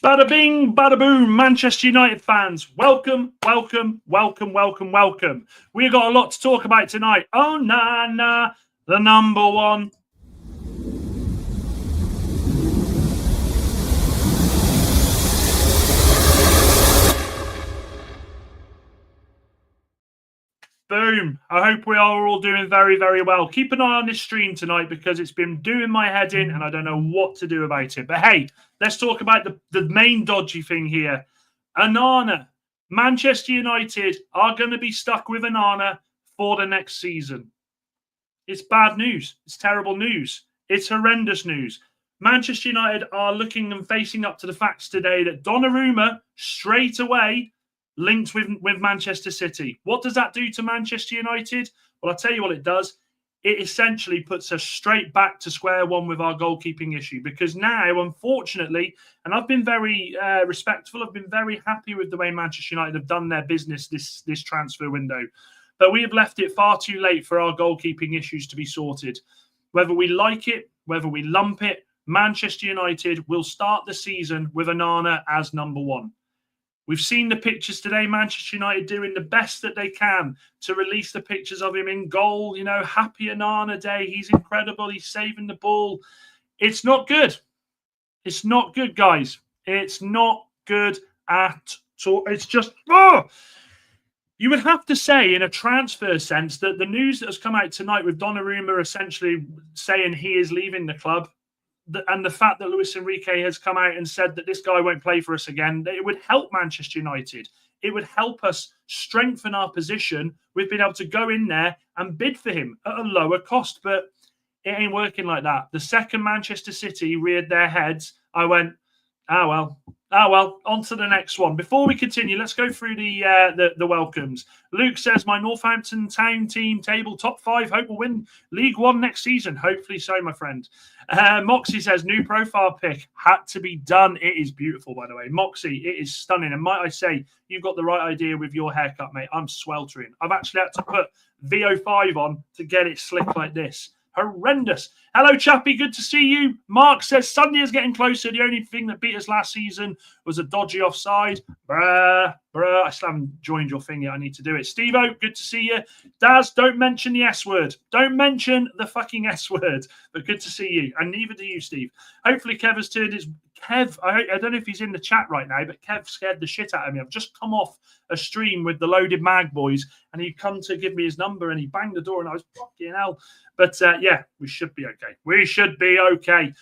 Bada bing, bada boom, Manchester United fans. Welcome, welcome, welcome, welcome, welcome. We've got a lot to talk about tonight. Onana, the number one. Boom. I hope we are all doing very, very well. Keep an eye on this stream tonight because it's been doing my head in and I don't know what to do about it. But hey, let's talk about the main dodgy thing here. Onana. Manchester United are going to be stuck with Onana for the next season. It's bad news. It's terrible news. It's horrendous news. Manchester United are looking and facing up to the facts today that Donnarumma straight away linked with Manchester City. What does that do to Manchester United? Well, I'll tell you what it does. It essentially puts us straight back to square one with our goalkeeping issue because now, unfortunately, and I've been very respectful, I've been very happy with the way Manchester United have done their business this transfer window. But we have left it far too late for our goalkeeping issues to be sorted. Whether we like it, whether we lump it, Manchester United will start the season with Onana as number one. We've seen the pictures today, Manchester United doing the best that they can to release the pictures of him in goal. You know, happy Onana day. He's incredible. He's saving the ball. It's not good. It's not good, guys. It's not good at all. It's just, you would have to say in a transfer sense that the news that has come out tonight with Donnarumma essentially saying he is leaving the club, and the fact that Luis Enrique has come out and said that this guy won't play for us again, that it would help Manchester United. It would help us strengthen our position with being able to go in there and bid for him at a lower cost. But it ain't working like that. The second Manchester City reared their heads, I went, well, on to the next one. Before we continue, let's go through the welcomes. Luke says, my Northampton Town team table top 5, hope will win League One next season. Hopefully so, my friend. Moxie says, new profile pic had to be done. It is beautiful, by the way. Moxie, it is stunning. And might I say, you've got the right idea with your haircut, mate. I'm sweltering. I've actually had to put VO5 on to get it slick like this. Horrendous. Hello, Chappie. Good to see you. Mark says Sunday is getting closer. The only thing that beat us last season was a dodgy offside. Bruh. I still haven't joined your thing yet. I need to do it. Steve-O, good to see you. Daz, don't mention the S word. Don't mention the fucking S word. But good to see you. And neither do you, Steve. Hopefully Kev has turned his... Kev, I don't know if he's in the chat right now, but Kev scared the shit out of me. I've just come off a stream with the Loaded Mag boys, and he'd come to give me his number, and he banged the door, and I was fucking hell. But yeah, we should be okay. We should be okay.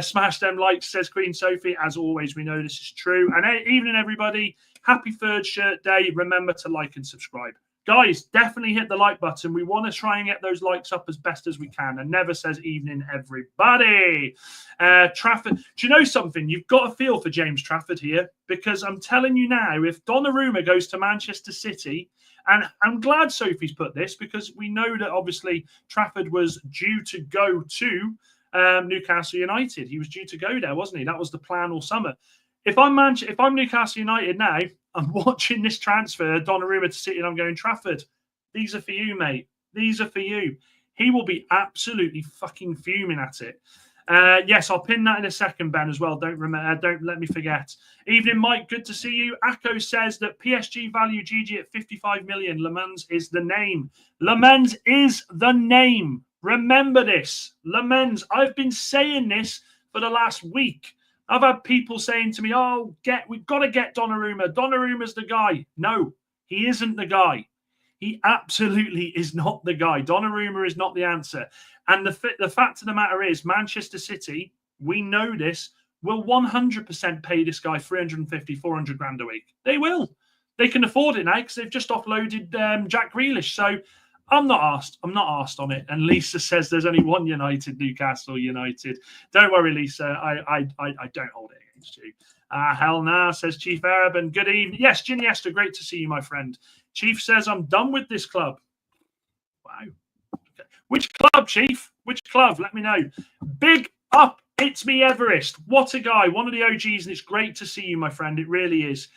Smash them likes, says Queen Sophie. As always, we know this is true. And evening, everybody. Happy Third Shirt Day. Remember to like and subscribe. Guys, definitely hit the like button. We want to try and get those likes up as best as we can. And never says evening, everybody. Trafford. Do you know something? You've got a feel for James Trafford here, because I'm telling you now, if Donnarumma goes to Manchester City, and I'm glad Sophie's put this, because we know that obviously Trafford was due to go to Newcastle United. He was due to go there, wasn't he? That was the plan all summer. If I'm Newcastle United now, I'm watching this transfer, Donnarumma to City, and I'm going, Trafford, these are for you, mate. These are for you. He will be absolutely fucking fuming at it. Yes, I'll pin that in a second, Ben, as well. Don't let me forget. Evening, Mike. Good to see you. Akko says that PSG value GG at 55 million. Le Mans is the name. Le Mans is the name. Remember this. Le Mans. I've been saying this for the last week. I've had people saying to me, we've got to get Donnarumma. Donnarumma's the guy. No, he isn't the guy. He absolutely is not the guy. Donnarumma is not the answer. And the fact of the matter is, Manchester City, we know this, will 100% pay this guy 350, 400 grand a week. They will. They can afford it now because they've just offloaded Jack Grealish. So I'm not asked on it. And Lisa says there's only one United, Newcastle United. Don't worry, Lisa. I don't hold it against you. Hell nah, says Chief Arab. And good evening. Yes, Ginny Esther, great to see you, my friend. Chief says, I'm done with this club. Wow. Okay. Which club, Chief? Which club? Let me know. Big up. It's me, Everest. What a guy. One of the OGs, and it's great to see you, my friend. It really is.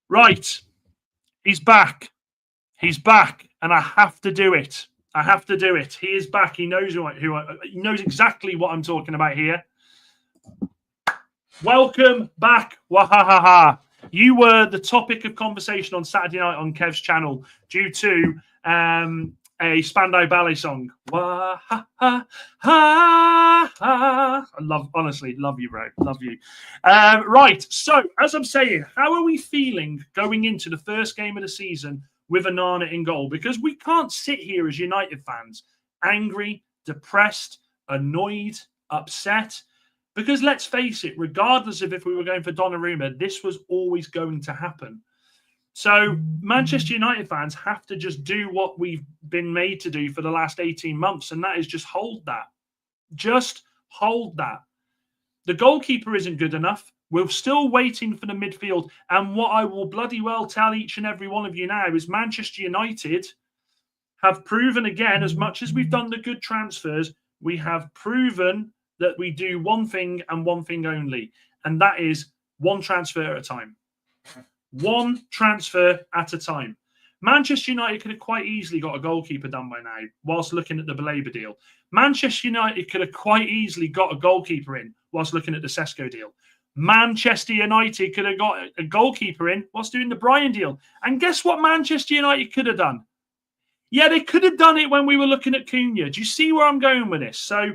Right. He's back. He's back, and I have to do it. I have to do it. He is back. He knows he knows exactly what I'm talking about here. Welcome back, wahahaha. You were the topic of conversation on Saturday night on Kev's channel due to a Spandau Ballet song. Wahahaha. I honestly love you, bro. Love you. Right. So, as I'm saying, how are we feeling going into the first game of the season with Onana in goal? Because we can't sit here as United fans angry, depressed, annoyed, upset. Because let's face it, regardless of if we were going for Donnarumma, this was always going to happen. So Manchester United fans have to just do what we've been made to do for the last 18 months, and that is just hold that. Just hold that. The goalkeeper isn't good enough. We're still waiting for the midfield. And what I will bloody well tell each and every one of you now is Manchester United have proven again, as much as we've done the good transfers, we have proven that we do one thing and one thing only, and that is one transfer at a time. One transfer at a time. Manchester United could have quite easily got a goalkeeper done by now whilst looking at the Baleba deal. Manchester United could have quite easily got a goalkeeper in whilst looking at the Sesko deal. Manchester United could have got a goalkeeper in whilst doing the Bryan deal. And guess what Manchester United could have done? Yeah, they could have done it when we were looking at Cunha. Do you see where I'm going with this? So,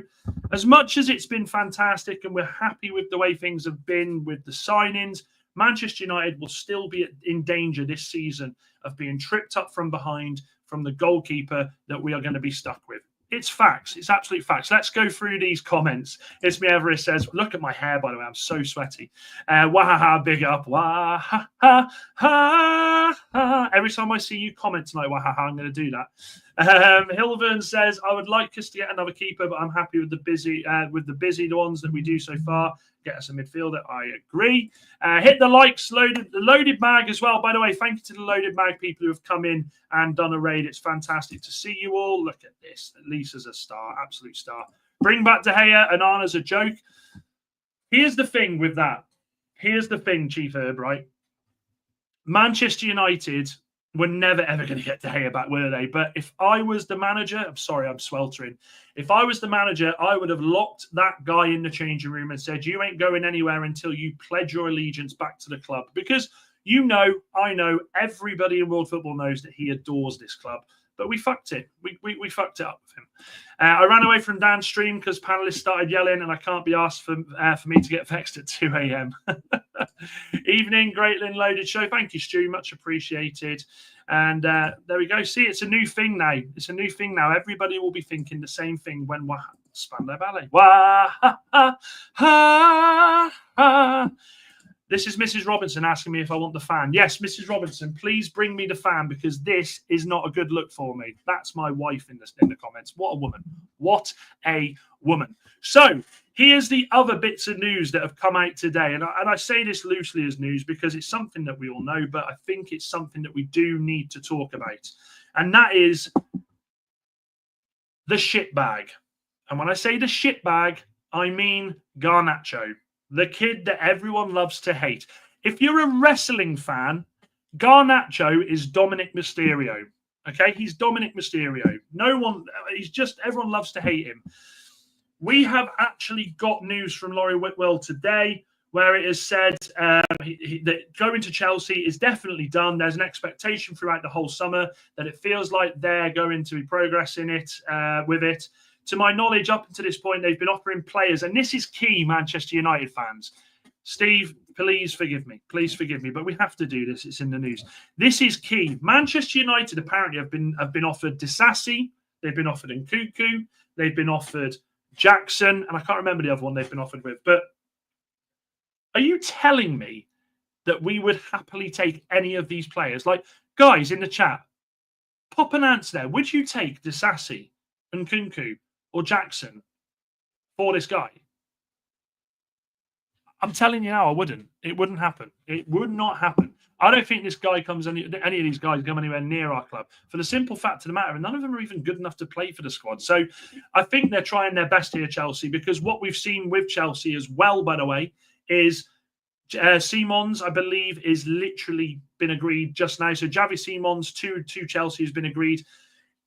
as much as it's been fantastic and we're happy with the way things have been with the signings, Manchester United will still be in danger this season of being tripped up from behind from the goalkeeper that we are going to be stuck with. It's facts. It's absolute facts. Let's go through these comments. It's me Everest says, look at my hair, by the way. I'm so sweaty. Wahaha, big up. Wahaha. Every time I see you comment tonight, wahaha, I'm going to do that. Hilvern says, I would like us to get another keeper, but I'm happy with the busy ones that we do so far. Get us a midfielder. I agree. Hit the likes, the loaded mag as well. By the way, thank you to the loaded mag people who have come in and done a raid. It's fantastic to see you all. Look at this. Lisa's a star, absolute star. Bring back De Gea and Onana's a joke. Here's the thing with that. Here's the thing, Chief Herb, right? Manchester United were never, ever going to get De Gea back, were they? But if I was the manager, I'm sorry, I'm sweltering. If I was the manager, I would have locked that guy in the changing room and said, you ain't going anywhere until you pledge your allegiance back to the club. Because you know, I know, everybody in world football knows that he adores this club. But we fucked it. We fucked it up with him. I ran away from Dan's stream because panelists started yelling, and I can't be asked for me to get vexed at 2 a.m. Evening, Greatland Loaded Show. Thank you, Stu. Much appreciated. And there we go. See, it's a new thing now. It's a new thing now. Everybody will be thinking the same thing when Spandau Ballet. This is Mrs. Robinson asking me if I want the fan. Yes, Mrs. Robinson, please bring me the fan because this is not a good look for me. That's my wife in the comments. What a woman. What a woman. So here's the other bits of news that have come out today. And I say this loosely as news because it's something that we all know, but I think it's something that we do need to talk about. And that is the shit bag. And when I say the shit bag, I mean Garnacho. The kid that everyone loves to hate. If you're a wrestling fan, Garnacho is Dominic Mysterio. Okay, he's Dominic Mysterio. Everyone loves to hate him. We have actually got news from Laurie Whitwell today where it has said that going to Chelsea is definitely done. There's an expectation throughout the whole summer that it feels like they're going to be progressing with it. To my knowledge, up until this point, they've been offering players, and this is key, Manchester United fans. Steve, please forgive me. Please forgive me, but we have to do this. It's in the news. This is key. Manchester United apparently have been offered Disasi. They've been offered Nkunku. They've been offered Jackson, and I can't remember the other one they've been offered with. But are you telling me that we would happily take any of these players? Like, guys in the chat, pop an answer there. Would you take Disasi, Nkunku, or Jackson for this guy? I'm telling you now, I wouldn't. It wouldn't happen. It would not happen. I don't think this guy any of these guys come anywhere near our club for the simple fact of the matter. And none of them are even good enough to play for the squad. So I think they're trying their best here, Chelsea, because what we've seen with Chelsea as well, by the way, is Simons, I believe, is literally been agreed just now. So Javi Simons to Chelsea has been agreed.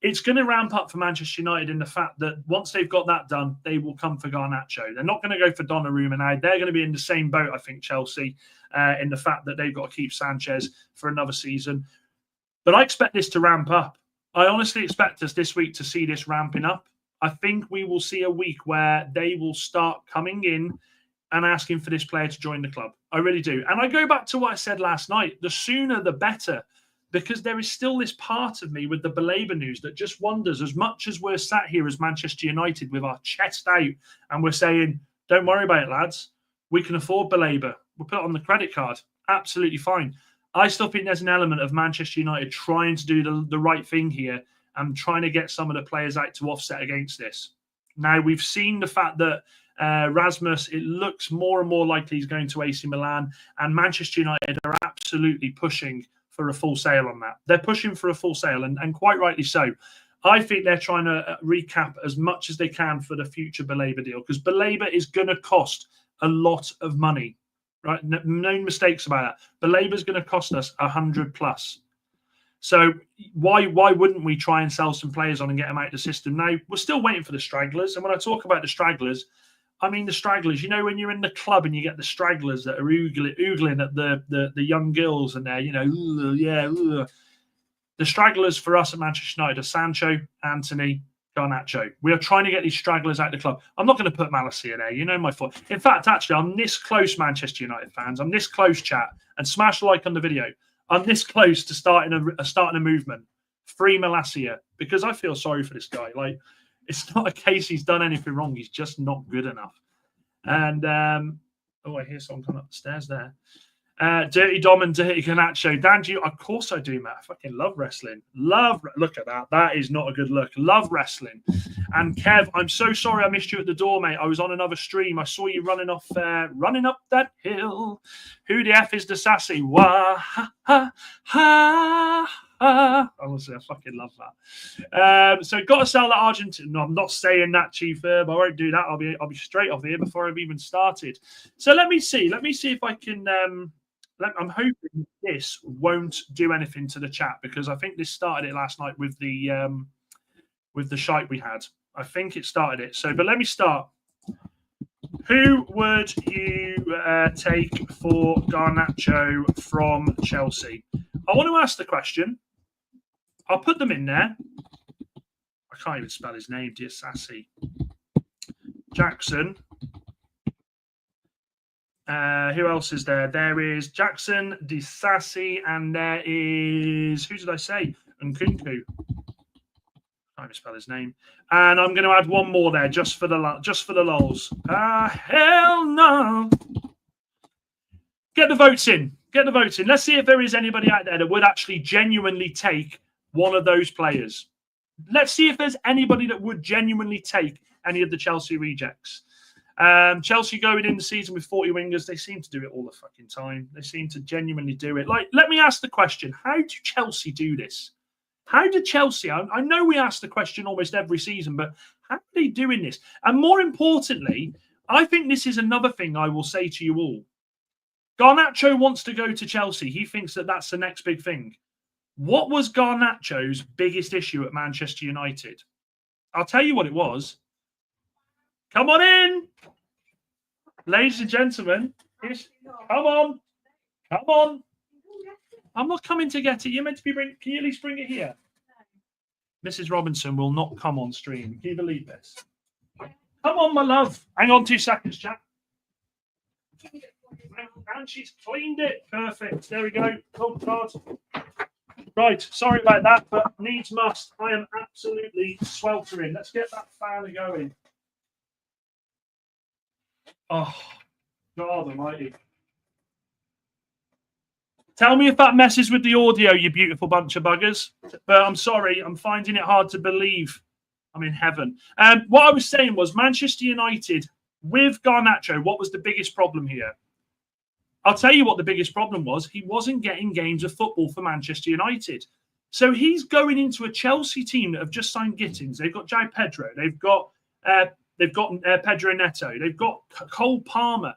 it's going to ramp up for Manchester United in the fact that once they've got that done, they will come for Garnacho. They're not going to go for Donnarumma now. They're going to be in the same boat, I think, Chelsea, in the fact that they've got to keep Sanchez for another season. But I expect this to ramp up. I honestly expect us this week to see this ramping up. I think we will see a week where they will start coming in and asking for this player to join the club. I really do. And I go back to what I said last night. The sooner, the better. Because there is still this part of me with the Baleba news that just wonders, as much as we're sat here as Manchester United with our chest out and we're saying, don't worry about it, lads. We can afford Baleba. We'll put it on the credit card. Absolutely fine. I still think there's an element of Manchester United trying to do the right thing here and trying to get some of the players out to offset against this. Now, we've seen the fact that Rasmus, it looks more and more likely he's going to AC Milan, and Manchester United are absolutely pushing for a full sale on that. They're pushing for a full sale, and quite rightly so. I think they're trying to recap as much as they can for the future Baleba deal, because Baleba is going to cost a lot of money, right? No mistakes about that. Baleba is going to cost us 100 plus. So why wouldn't we try and sell some players on and get them out of the system? Now, we're still waiting for the stragglers. And when I talk about the stragglers, I mean the stragglers. You know, when you're in the club and you get the stragglers that are oogling at the young girls and they're, you know, yeah. The stragglers for us at Manchester United are Sancho, Anthony, Garnacho. We are trying to get these stragglers out of the club. I'm not going to put Malacia there. You know my fault. In fact, actually, I'm this close, Manchester United fans. I'm this close, chat. And smash a like on the video. I'm this close to starting a movement. Free Malacia, because I feel sorry for this guy. Like, it's not a case he's done anything wrong. He's just not good enough. And oh, I hear someone come up the stairs there. Dirty Dom and Dirty Garnacho. Dan, do you? Of course I do, Matt. I fucking love wrestling. Look at that. That is not a good look. Love wrestling. And Kev, I'm so sorry I missed you at the door, mate. I was on another stream. I saw you running up that hill. Who the F is the sassy? Wah, ha, ha, ha. Honestly, I fucking love that. So got to sell that Argentine. No, I'm not saying that, Chief Herb. I won't do that. I'll be straight off here before I've even started. So let me see if I can. I'm hoping this won't do anything to the chat, because I think this started it last night with the shite we had. I think it started it. So, but let me start. Who would you take for Garnacho from Chelsea? I want to ask the question. I'll put them in there. I can't even spell his name, dear Sassy. Jackson. Who else is there? There is Jackson, Disasi, and there is, who did I say? Nkunku. I can't spell his name. And I'm going to add one more there, just for the lulz. Hell no! Get the votes in. Get the votes in. Let's see if there is anybody out there that would actually genuinely take one of those players. Let's see if there's anybody that would genuinely take any of the Chelsea rejects. Chelsea going in the season with 40 wingers. They seem to do it all the fucking time. They seem to genuinely do it. Like, let me ask the question. How do Chelsea do this? How do Chelsea? I know we ask the question almost every season, but how are they doing this? And more importantly, I think this is another thing I will say to you all. Garnacho wants to go to Chelsea. He thinks that that's the next big thing. What was Garnacho's biggest issue at Manchester United? I'll tell you what it was. Come on in. Ladies and gentlemen. Come on. Come on. I'm not coming to get it. You're meant to be bringing. Can you at least bring it here? No. Mrs. Robinson will not come on stream. Can you believe this? Come on, my love. Hang on 2 seconds, chap. And she's cleaned it. Perfect. There we go. Oh, God. Right. Sorry about that, but needs must. I am absolutely sweltering. Let's get that fan going. Oh, God almighty. Tell me if that messes with the audio, you beautiful bunch of buggers. But I'm sorry, I'm finding it hard to believe I'm in heaven. What I was saying was Manchester United with Garnacho, what was the biggest problem here? I'll tell you what the biggest problem was. He wasn't getting games of football for Manchester United. So he's going into a Chelsea team that have just signed Gittins. They've got Jai Pedro. They've got Pedro Neto. They've got Cole Palmer.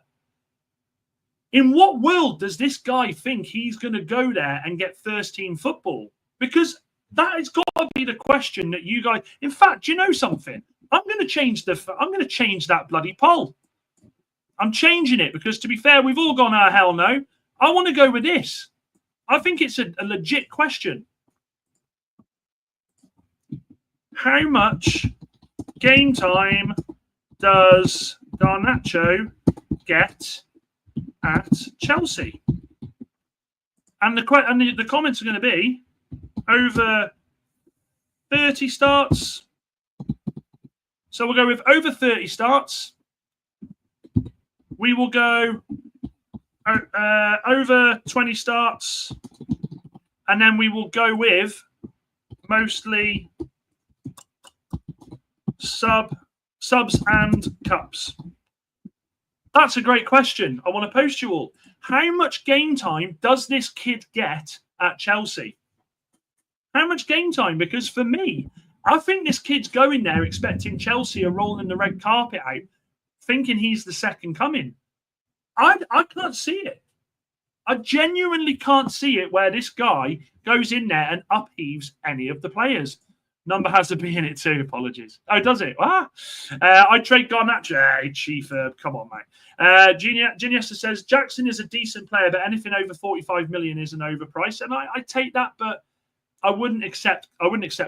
In what world does this guy think he's going to go there and get first-team football? Because That has got to be the question that you guys. In fact, do you know something? I'm going to change that bloody poll. I'm changing it because, to be fair, we've all gone, oh, hell no. I want to go with this. I think it's a legit question. How much game time does Garnacho get at Chelsea? And the comments are going to be over 30 starts. So we'll go with over 30 starts. We will go over 20 starts. And then we will go with mostly subs and cups. That's a great question. I want to post you all. How much game time does this kid get at Chelsea? How much game time? Because for me, I think this kid's going there expecting Chelsea are rolling the red carpet out, thinking he's the second coming. I can't see it. I genuinely can't see it where this guy goes in there and upheaves any of the players. Number has to be in it too. Apologies. Oh, does it? I'd trade Garnacho. Hey, Chief, come on, mate. Geniesta says Jackson is a decent player, but anything over 45 million is an overprice, and I take that, but I wouldn't accept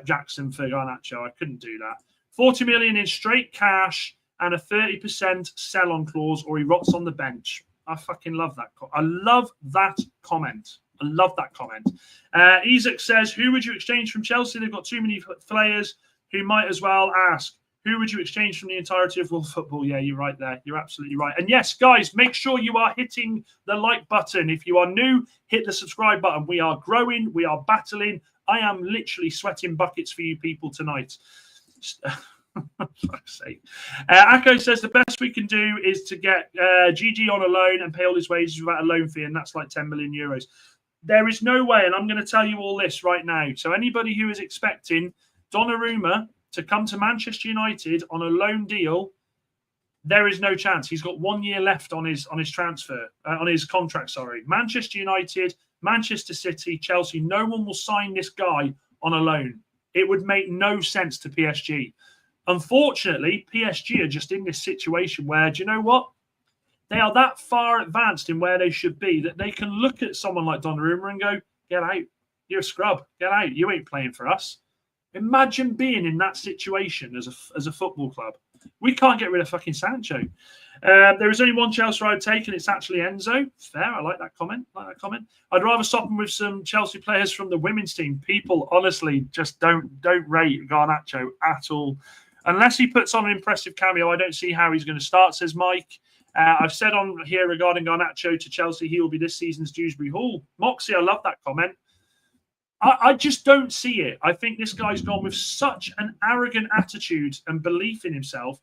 Jackson for Garnacho. I couldn't do that. 40 million in straight cash and a 30% sell-on clause, or he rots on the bench. I fucking love that. I love that comment. I love that comment. Isaac says, who would you exchange from Chelsea? They've got too many players who might as well ask, who would you exchange from the entirety of world football? Yeah, you're right there. You're absolutely right. And yes, guys, make sure you are hitting the like button. If you are new, hit the subscribe button. We are growing. We are battling. I am literally sweating buckets for you people tonight. Fuck's sake. Akko says the best we can do is to get GG on a loan and pay all his wages without a loan fee, and that's like 10 million euros. There is no way, and I'm going to tell you all this right now. So anybody who is expecting Donnarumma to come to Manchester United on a loan deal, there is no chance. He's got 1 year left on his transfer, on his contract. Sorry, Manchester United, Manchester City, Chelsea. No one will sign this guy on a loan. It would make no sense to PSG. Unfortunately, PSG are just in this situation where, do you know what? They are that far advanced in where they should be that they can look at someone like Donnarumma and go, get out. You're a scrub. Get out. You ain't playing for us. Imagine being in that situation as a football club. We can't get rid of fucking Sancho. There is only one Chelsea I'd take, and it's actually Enzo. Fair. I like that comment. I'd rather stop him with some Chelsea players from the women's team. People, honestly, just don't rate Garnacho at all. Unless he puts on an impressive cameo, I don't see how he's going to start, says Mike. I've said on here regarding Garnacho to Chelsea, he will be this season's Dewsbury Hall. Moxie, I love that comment. I just don't see it. I think this guy's gone with such an arrogant attitude and belief in himself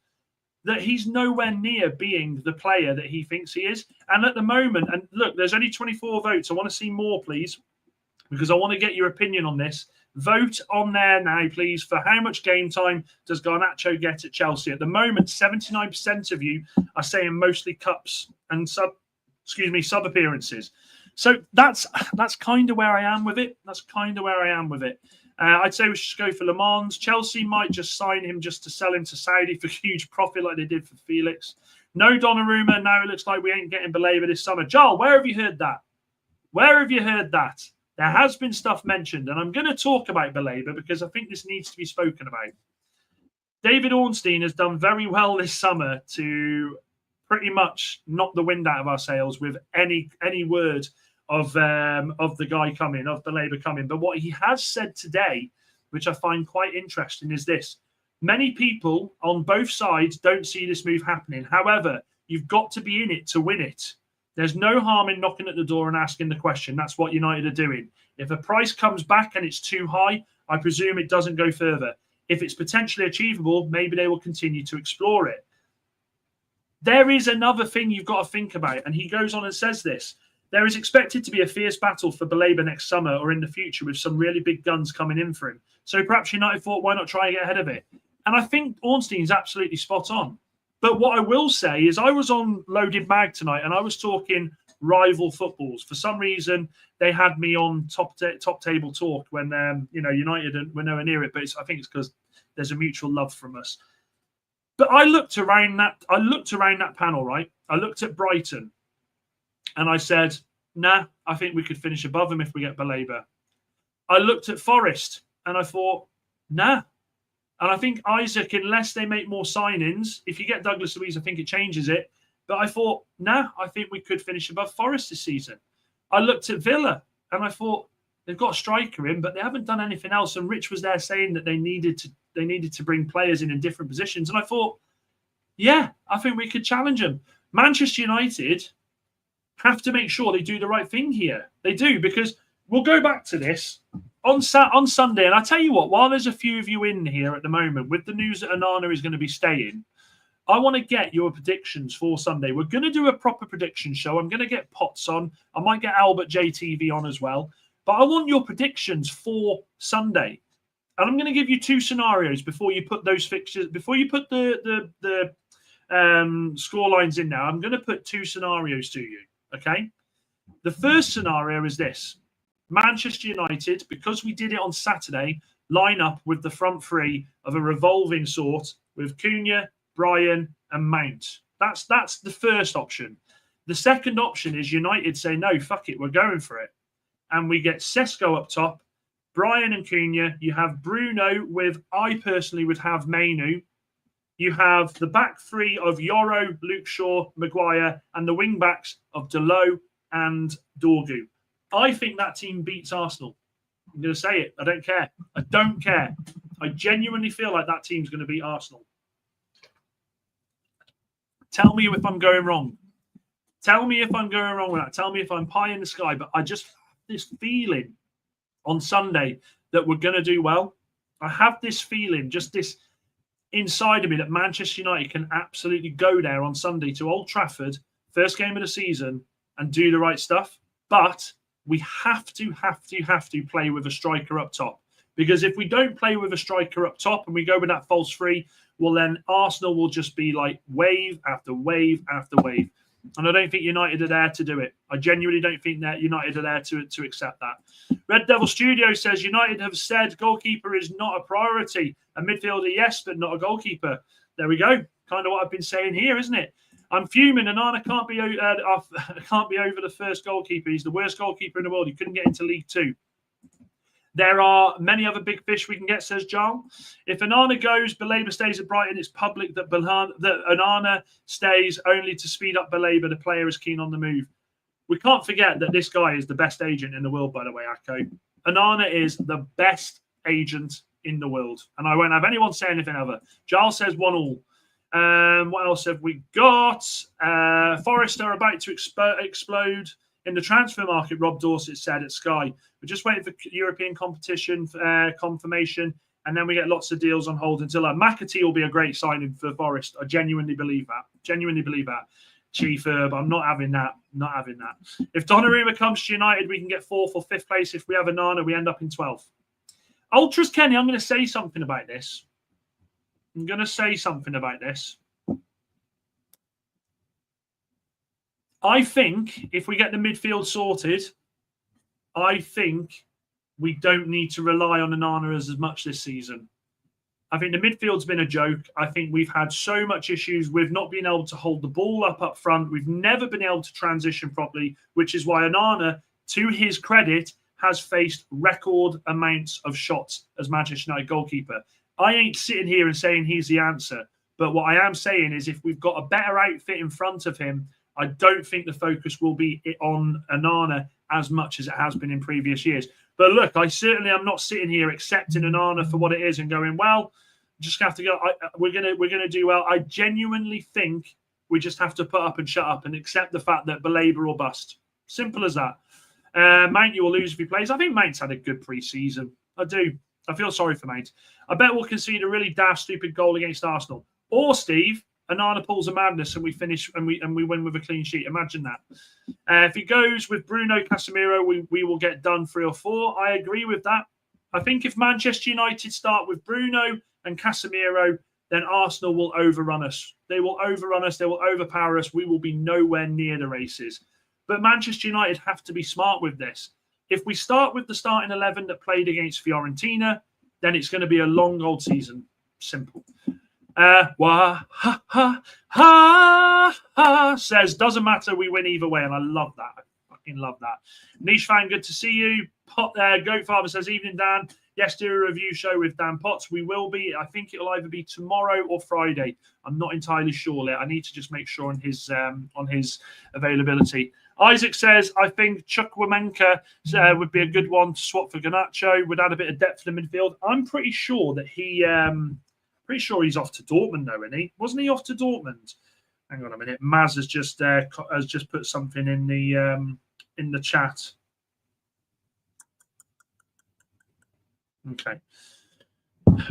that he's nowhere near being the player that he thinks he is. And at the moment, and look, there's only 24 votes. I want to see more, please, because I want to get your opinion on this. Vote on there now, please, for how much game time does Garnacho get at Chelsea? At the moment, 79% of you are saying mostly cups and sub appearances. So that's kind of where I am with it. I'd say we should go for Le Mans. Chelsea might just sign him just to sell him to Saudi for huge profit like they did for Felix. No Donnarumma. Now it looks like we ain't getting Baleba this summer. Joel, where have you heard that? There has been stuff mentioned, and I'm going to talk about Baleba because I think this needs to be spoken about. David Ornstein has done very well this summer to pretty much knock the wind out of our sails with any word of the guy coming, of Baleba coming. But what he has said today, which I find quite interesting, is this. Many people on both sides don't see this move happening. However, you've got to be in it to win it. There's no harm in knocking at the door and asking the question. That's what United are doing. If a price comes back and it's too high, I presume it doesn't go further. If it's potentially achievable, maybe they will continue to explore it. There is another thing you've got to think about, and he goes on and says this. There is expected to be a fierce battle for Baleba next summer or in the future with some really big guns coming in for him. So perhaps United thought, why not try and get ahead of it? And I think Ornstein's absolutely spot on. But what I will say is I was on Loaded Mag tonight and I was talking rival footballs. For some reason, they had me on top table talk when United were nowhere near it. But I think it's because there's a mutual love from us. But I looked around that panel, right? I looked at Brighton, and I said, "Nah, I think we could finish above them if we get Baleba." I looked at Forest, and I thought, "Nah." And I think Isaac, unless they make more signings, if you get Douglas Luiz, I think it changes it. But I thought, nah, I think we could finish above Forest this season. I looked at Villa and I thought they've got a striker in, but they haven't done anything else. And Rich was there saying that they needed to bring players in different positions. And I thought, yeah, I think we could challenge them. Manchester United have to make sure they do the right thing here. They do, because we'll go back to this on Sunday. And I tell you what, while there's a few of you in here at the moment with the news that Onana is going to be staying, I want to get your predictions for Sunday. We're going to do a proper prediction show. I'm going to get Potts on. I might get Albert JTV on as well. But I want your predictions for Sunday. And I'm going to give you two scenarios before you put those fixtures, before you put the score lines in now. I'm going to put two scenarios to you, okay? The first scenario is this. Manchester United, because we did it on Saturday, line up with the front three of a revolving sort with Cunha, Bryan and Mount. That's the first option. The second option is United say, no, fuck it, we're going for it. And we get Sesko up top, Bryan and Cunha. You have Bruno with, I personally would have Mainu. You have the back three of Yoro, Luke Shaw, Maguire, and the wing backs of Delo and Dorgu. I think that team beats Arsenal. I'm going to say it. I don't care. I don't care. I genuinely feel like that team's going to beat Arsenal. Tell me if I'm going wrong. Tell me if I'm going wrong with that. Tell me if I'm pie in the sky. But I just have this feeling on Sunday that we're going to do well. I have this feeling, just this inside of me, that Manchester United can absolutely go there on Sunday to Old Trafford, first game of the season, and do the right stuff. But we have to play with a striker up top. Because if we don't play with a striker up top and we go with that false three, well, then Arsenal will just be like wave after wave after wave. And I don't think United are there to do it. I genuinely don't think that United are there to accept that. Red Devil Studio says United have said goalkeeper is not a priority. A midfielder, yes, but not a goalkeeper. There we go. Kind of what I've been saying here, isn't it? I'm fuming. Onana can't be over the first goalkeeper. He's the worst goalkeeper in the world. He couldn't get into League Two. There are many other big fish we can get, says John. If Onana goes, Baleba stays at Brighton, it's public that Onana stays only to speed up Baleba. The player is keen on the move. We can't forget that this guy is the best agent in the world, by the way, Akko. Onana is the best agent in the world. And I won't have anyone say anything other. Giles says 1-1. What else have we got? Forest are about to explode in the transfer market, Rob Dorset said at Sky. We're just waiting for European competition confirmation, and then we get lots of deals on hold until McAtee will be a great signing for Forest. I genuinely believe that. Chief Herb, I'm not having that. If Donnarumma comes to United, we can get 4th or 5th place. If we have Onana, we end up in 12th. Ultras Kenny, I'm going to say something about this. I think if we get the midfield sorted, I think we don't need to rely on Onana as much this season. I think the midfield's been a joke. I think we've had so much issues with not being able to hold the ball up front. We've never been able to transition properly, which is why Onana, to his credit, has faced record amounts of shots as Manchester United goalkeeper. I ain't sitting here and saying he's the answer. But what I am saying is if we've got a better outfit in front of him, I don't think the focus will be on Onana as much as it has been in previous years. But look, I certainly am not sitting here accepting Onana for what it is and going, well, just have to go. We're gonna do well. I genuinely think we just have to put up and shut up and accept the fact that Baleba or bust. Simple as that. Mount, you will lose if he plays. I think Mount's had a good pre-season. I do. I feel sorry for Mount. I bet we'll concede a really daft, stupid goal against Arsenal. Or Steve, Onana pulls a madness and we finish and we win with a clean sheet. Imagine that. If he goes with Bruno Casemiro, we will get done 3 or 4. I agree with that. I think if Manchester United start with Bruno and Casemiro, then Arsenal will overrun us. They will overrun us. They will overpower us. We will be nowhere near the races. But Manchester United have to be smart with this. If we start with the starting 11 that played against Fiorentina, then it's going to be a long old season. Simple. Wah, ha, ha, ha, ha, says, doesn't matter, we win either way. And I love that. I fucking love that. Niche fan, good to see you. Goat Father says, evening, Dan. Yes, do a review show with Dan Potts. We will be. I think it'll either be tomorrow or Friday. I'm not entirely sure yet. I need to just make sure on his availability. Isaac says, I think Chukwuemeka would be a good one to swap for Garnacho. Would add a bit of depth in the midfield. I'm pretty sure that pretty sure he's off to Dortmund, though, isn't he? Wasn't he off to Dortmund? Hang on a minute. Maz has just put something in the chat. Okay.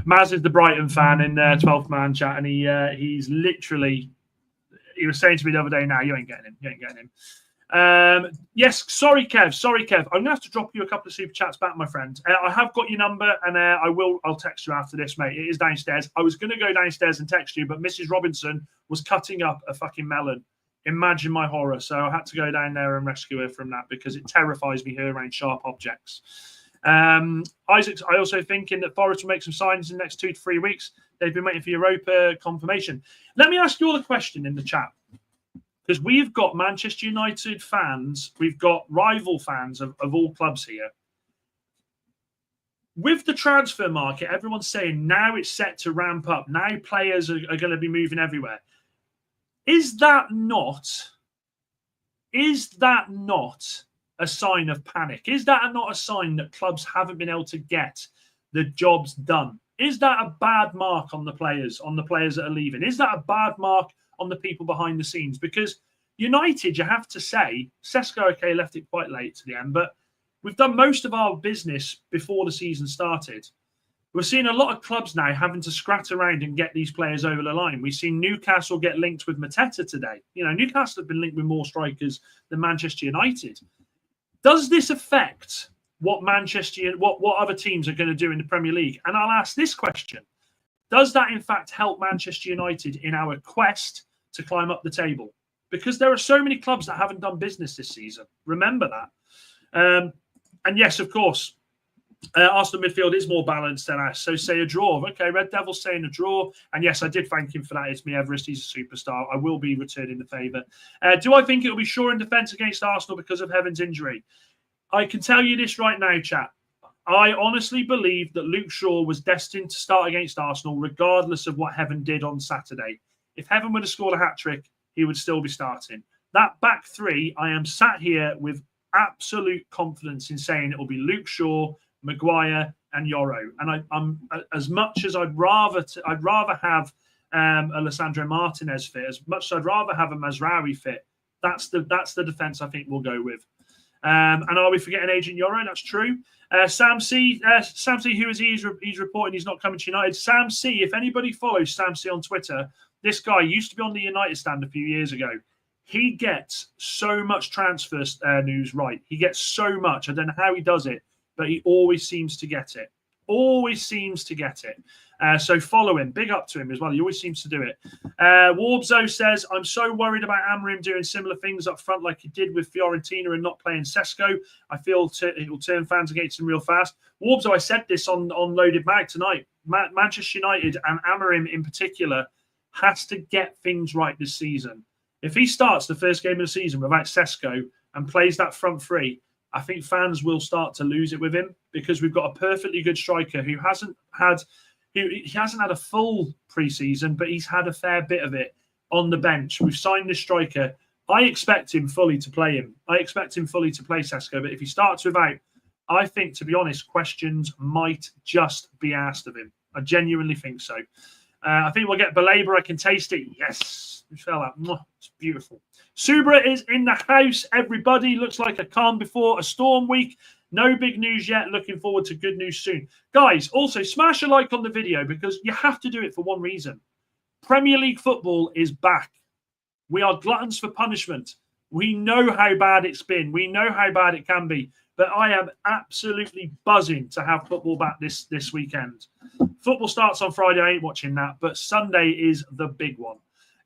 Maz is the Brighton fan in 12th man chat, and he's literally, he was saying to me the other day, "Now you ain't getting him. You ain't getting him." Yes, sorry, Kev. I'm gonna have to drop you a couple of super chats back, my friend. I have got your number, and I'll text you after this, mate. It is downstairs. I was gonna go downstairs and text you, but Mrs. Robinson was cutting up a fucking melon. Imagine my horror. So I had to go down there and rescue her from that because it terrifies me, her around sharp objects. Isaac, I also thinking that Forest will make some signings in the next 2 to 3 weeks. They've been waiting for Europa confirmation. Let me ask you all a question in the chat, because we've got Manchester United fans, we've got rival fans of all clubs here. With the transfer market, everyone's saying now it's set to ramp up. Now players are going to be moving everywhere. Is that not a sign of panic? Is that not a sign that clubs haven't been able to get the jobs done? Is that a bad mark on the players that are leaving? Is that a bad mark on the people behind the scenes? Because United, you have to say, Sesko, okay, left it quite late to the end, but we've done most of our business before the season started. We're seeing a lot of clubs now having to scrat around and get these players over the line. We've seen Newcastle get linked with Mateta today. You know, Newcastle have been linked with more strikers than Manchester United. Does this affect what other teams are going to do in the Premier League? And I'll ask this question. Does that, in fact, help Manchester United in our quest to climb up the table? Because there are so many clubs that haven't done business this season. Remember that. And yes, of course, Arsenal midfield is more balanced than us. So say a draw. Okay, Red Devil's saying a draw. And yes, I did thank him for that. It's me, Everest. He's a superstar. I will be returning the favour. Do I think it'll be sure in defence against Arsenal because of Heaven's injury? I can tell you this right now, chat. I honestly believe that Luke Shaw was destined to start against Arsenal regardless of what Heaven did on Saturday. If Heaven would have scored a hat-trick, he would still be starting. That back three, I am sat here with absolute confidence in saying it will be Luke Shaw, Maguire, and Yoro. And I'm as much as I'd rather have Alessandro Martinez fit, as much as I'd rather have a Mazraoui fit. That's the defence I think we'll go with. And are we forgetting Agent Yoro? That's true. Sam C, who is he? He's reporting he's not coming to United. Sam C, if anybody follows Sam C on Twitter, this guy used to be on the United stand a few years ago. He gets so much transfer news right. He gets so much. I don't know how he does it, but he always seems to get it. So follow him. Big up to him as well. He always seems to do it. Warbzo says, I'm so worried about Amorim doing similar things up front like he did with Fiorentina and not playing Sesko. I feel it will turn fans against him real fast. Warbzo, I said this on Loaded Mag tonight. Manchester United and Amorim in particular has to get things right this season. If he starts the first game of the season without Sesko and plays that front three, I think fans will start to lose it with him because we've got a perfectly good striker who hasn't had a full pre-season, but he's had a fair bit of it on the bench. We've signed this striker. I expect him fully to play him. I expect him fully to play Sesko, but if he starts without, I think, to be honest, questions might just be asked of him. I genuinely think so. I think we'll get Baleba. I can taste it. Yes. We fell out. It's beautiful. Subra is in the house. Everybody looks like a calm before a storm week. No big news yet. Looking forward to good news soon. Guys, also smash a like on the video because you have to do it for one reason. Premier League football is back. We are gluttons for punishment. We know how bad it's been. We know how bad it can be. But I am absolutely buzzing to have football back this weekend. Football starts on Friday. I ain't watching that. But Sunday is the big one.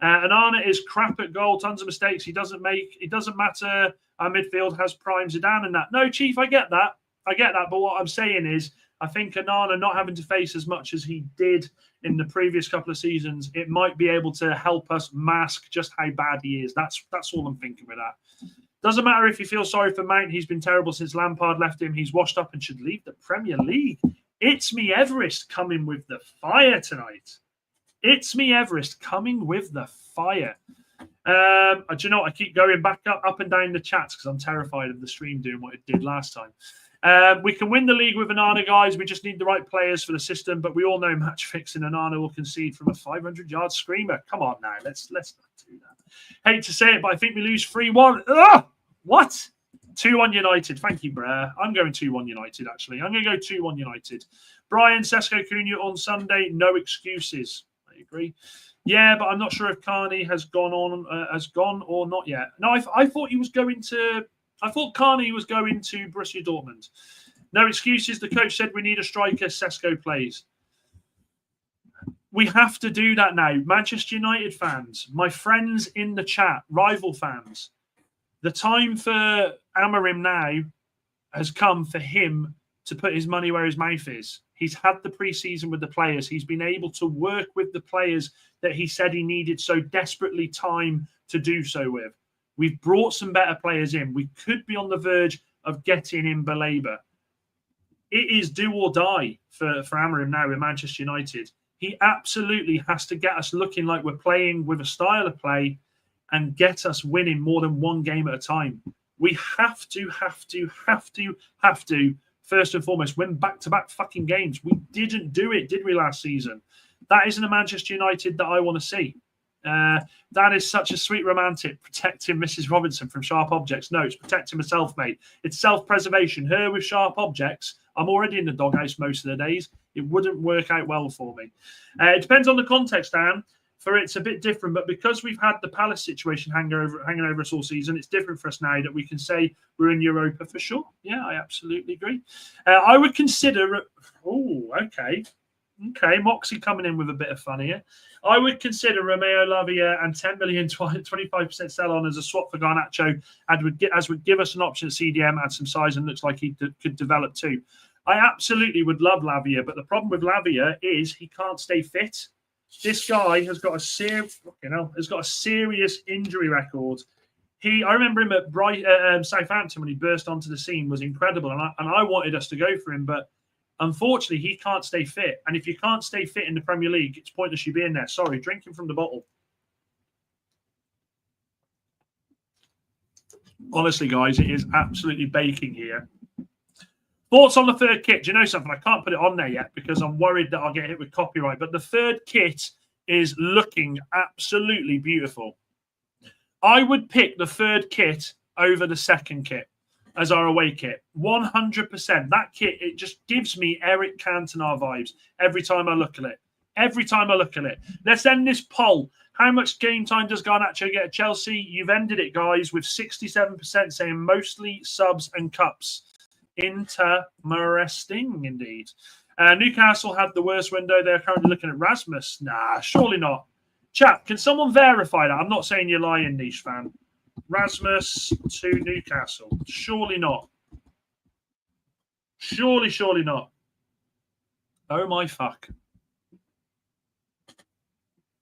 Onana is crap at goal, tons of mistakes. He doesn't make. It doesn't matter. Our midfield has Prime Zidane and that. No, Chief, I get that. But what I'm saying is, I think Onana not having to face as much as he did in the previous couple of seasons, it might be able to help us mask just how bad he is. That's all I'm thinking with that. Doesn't matter if you feel sorry for Mount. He's been terrible since Lampard left him. He's washed up and should leave the Premier League. It's me, Everest, coming with the fire tonight. It's me, Everest, coming with the fire. Do you know what? I keep going back up and down the chats because I'm terrified of the stream doing what it did last time. We can win the league with Onana, guys. We just need the right players for the system. But we all know match fixing Onana will concede from a 500-yard screamer. Come on now, let's not do that. Hate to say it, but I think we lose 3-1. Ugh! What? 2-1 United. Thank you, Brer. I'm going 2-1 United, actually. I'm going to go 2-1 United. Brian, Sesko Cunha on Sunday. No excuses. I agree. Yeah, but I'm not sure if Carney has gone or not yet. No, I thought he was going to. I thought Carney was going to Borussia Dortmund. No excuses. The coach said we need a striker. Sesko plays. We have to do that now. Manchester United fans, my friends in the chat, rival fans, the time for Amorim now has come for him to put his money where his mouth is. He's had the preseason with the players. He's been able to work with the players that he said he needed so desperately time to do so with. We've brought some better players in. We could be on the verge of getting in Baleba. It is do or die for Amorim now in Manchester United. He absolutely has to get us looking like we're playing with a style of play and get us winning more than one game at a time. We have to, first and foremost, win back-to-back fucking games. We didn't do it, did we, last season? That isn't a Manchester United that I want to see. That is such a sweet romantic, protecting Mrs. Robinson from sharp objects. No, it's protecting myself, mate. It's self-preservation. Her with sharp objects. I'm already in the doghouse most of the days. It wouldn't work out well for me. It depends on the context, Dan. For it's a bit different, but because we've had the Palace situation hanging over us all season, it's different for us now that we can say we're in Europa for sure. Yeah, I absolutely agree. I would consider. Oh, okay. Moxie coming in with a bit of fun here. I would consider Romeo Lavia and 10 million, 25% sell on as a swap for Garnacho, as would give us an option at CDM, add some size, and looks like he could develop too. I absolutely would love Lavia, but the problem with Lavia is he can't stay fit. This guy has got a serious injury record. I remember him at Southampton when he burst onto the scene, was incredible, and I wanted us to go for him, but unfortunately he can't stay fit. And if you can't stay fit in the Premier League, it's pointless you being there. Sorry, drinking from the bottle. Honestly, guys, it is absolutely baking here. Thoughts on the third kit? Do you know something? I can't put it on there yet because I'm worried that I'll get hit with copyright. But the third kit is looking absolutely beautiful. I would pick the third kit over the second kit as our away kit. 100%. That kit, it just gives me Eric Cantona vibes every time I look at it. Let's end this poll. How much game time does Garnacho get at Chelsea? You've ended it, guys, with 67% saying mostly subs and cups. Interesting indeed. Newcastle had the worst window. They're currently looking at Rasmus. Nah, surely not. Chat, can someone verify that? I'm not saying you're lying, niche fan. Rasmus to Newcastle. Surely not. Surely not. Oh my fuck.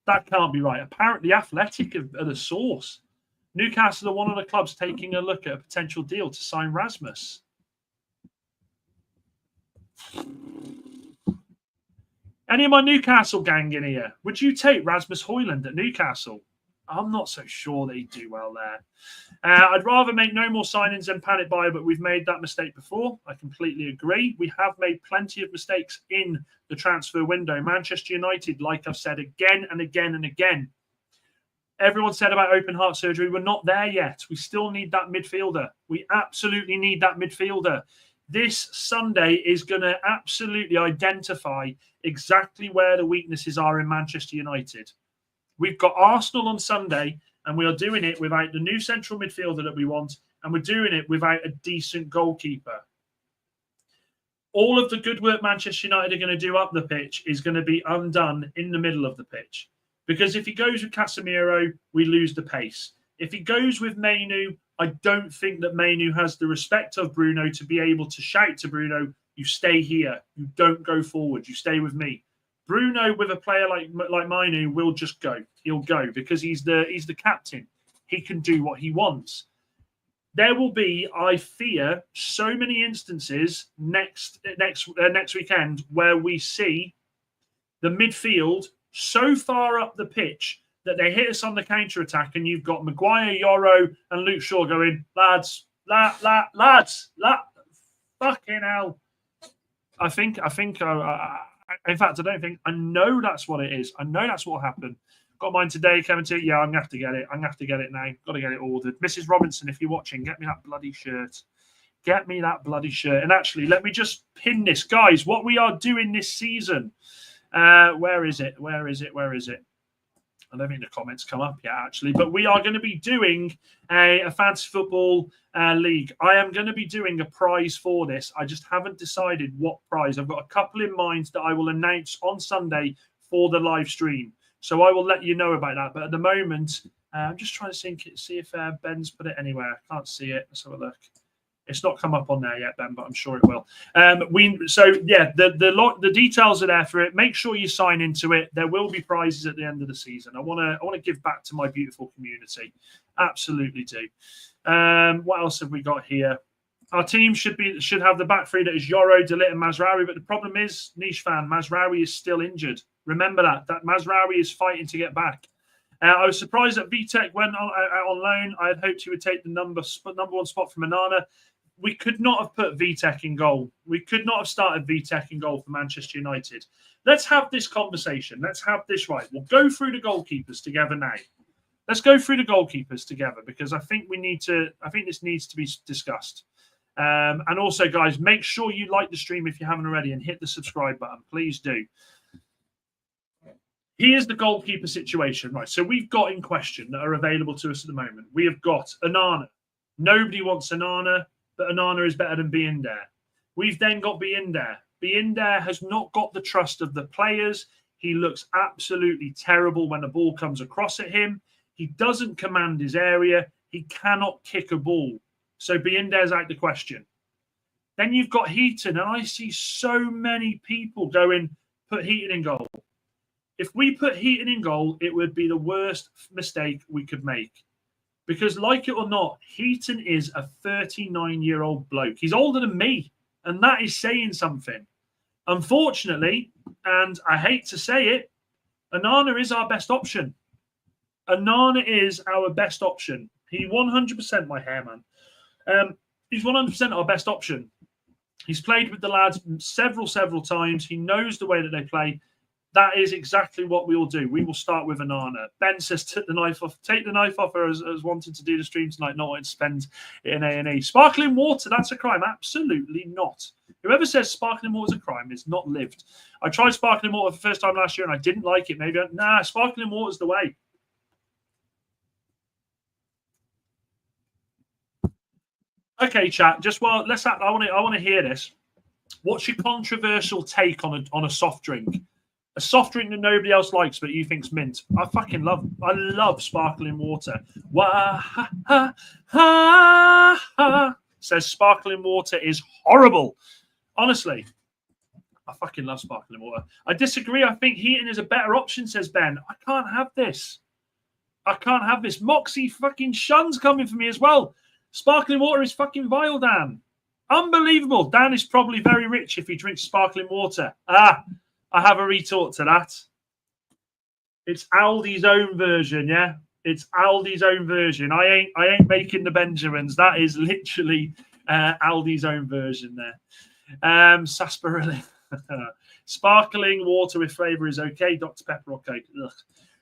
That can't be right. Apparently Athletic are the source. Newcastle are one of the clubs taking a look at a potential deal to sign Rasmus. Any of my Newcastle gang in here? Would you take Rasmus Højlund at Newcastle? I'm not so sure that he'd do well there. I'd rather make no more signings than panic buy, but we've made that mistake before. I completely agree. We have made plenty of mistakes in the transfer window. Manchester United, like I've said again and again and again. Everyone said about open heart surgery. We're not there yet. We still need that midfielder. We absolutely need that midfielder. This Sunday is going to absolutely identify exactly where the weaknesses are in Manchester United. We've got Arsenal on Sunday, and we are doing it without the new central midfielder that we want, and we're doing it without a decent goalkeeper. All of the good work Manchester United are going to do up the pitch is going to be undone in the middle of the pitch Because if he goes with Casemiro, we lose the pace. If he goes with Mainu, I don't think that Mainu has the respect of Bruno to be able to shout to Bruno, you stay here. You don't go forward. You stay with me. Bruno, with a player like Mainu, will just go. He'll go because he's the captain. He can do what he wants. There will be, I fear, so many instances next weekend where we see the midfield so far up the pitch that they hit us on the counter attack, and you've got Maguire, Yoro, and Luke Shaw going, lads, fucking hell. I know that's what it is. I know that's what happened. Got mine today, Kevin T. Yeah, I'm going to have to get it. I'm going to have to get it now. Got to get it ordered. Mrs. Robinson, if you're watching, get me that bloody shirt. Get me that bloody shirt. And actually, let me just pin this. Guys, what we are doing this season. Where is it? I don't think the comments come up yet, actually. But we are going to be doing a fantasy football league. I am going to be doing a prize for this. I just haven't decided what prize. I've got a couple in mind that I will announce on Sunday for the live stream. So I will let you know about that. But at the moment, I'm just trying to see if Ben's put it anywhere. I can't see it. Let's have a look. It's not come up on there yet, Ben, but I'm sure it will. The details are there for it. Make sure you sign into it. There will be prizes at the end of the season. I want to give back to my beautiful community. Absolutely do. What else have we got here? Our team should have the back three that is Yoro, De Ligt, and Mazraoui. But the problem is, niche fan, Mazraoui is still injured. Remember that Mazraoui is fighting to get back. I was surprised that Vitek went on loan. I had hoped he would take the number one spot from Onana. We could not have put Vitek in goal. We could not have started Vitek in goal for Manchester United. Let's have this conversation. Let's have this right. We'll go through the goalkeepers together now. Let's go through the goalkeepers together because I think this needs to be discussed. And also, guys, make sure you like the stream if you haven't already and hit the subscribe button. Please do. Here's the goalkeeper situation, right? So we've got in question that are available to us at the moment. We have got Onana. Nobody wants Onana, but Onana is better than Binder. We've then got Binder. Binder has not got the trust of the players. He looks absolutely terrible when the ball comes across at him. He doesn't command his area. He cannot kick a ball. So Binder's out the question. Then you've got Heaton, and I see so many people going, put Heaton in goal. If we put Heaton in goal, it would be the worst mistake we could make. Because like it or not, Heaton is a 39-year-old bloke. He's older than me, and that is saying something. Unfortunately, and I hate to say it, Onana is our best option. Onana is our best option. He 100%, my hair, man. He's 100% our best option. He's played with the lads several times. He knows the way that they play. That is exactly what we will do. We will start with Onana. Ben says, take the knife off her as wanting to do the stream tonight, not wanting to spend it in A&E. Sparkling water, that's a crime. Absolutely not. Whoever says sparkling water is a crime is not lived. I tried sparkling water for the first time last year and I didn't like it. Sparkling water is the way. Okay, chat. I want to hear this. What's your controversial take on a soft drink? A soft drink that nobody else likes, but you think's mint. I love sparkling water. Says sparkling water is horrible. Honestly, I fucking love sparkling water. I disagree. I think Heaton is a better option, says Ben. I can't have this. Moxie fucking Shun's coming for me as well. Sparkling water is fucking vile, Dan. Unbelievable. Dan is probably very rich if he drinks sparkling water. I have a retort to that. It's Aldi's own version, yeah? It's Aldi's own version. I ain't making the Benjamins. That is literally Aldi's own version there. Sarsaparilla. Sparkling water with flavour is okay. Dr. Pepper, okay. Ugh.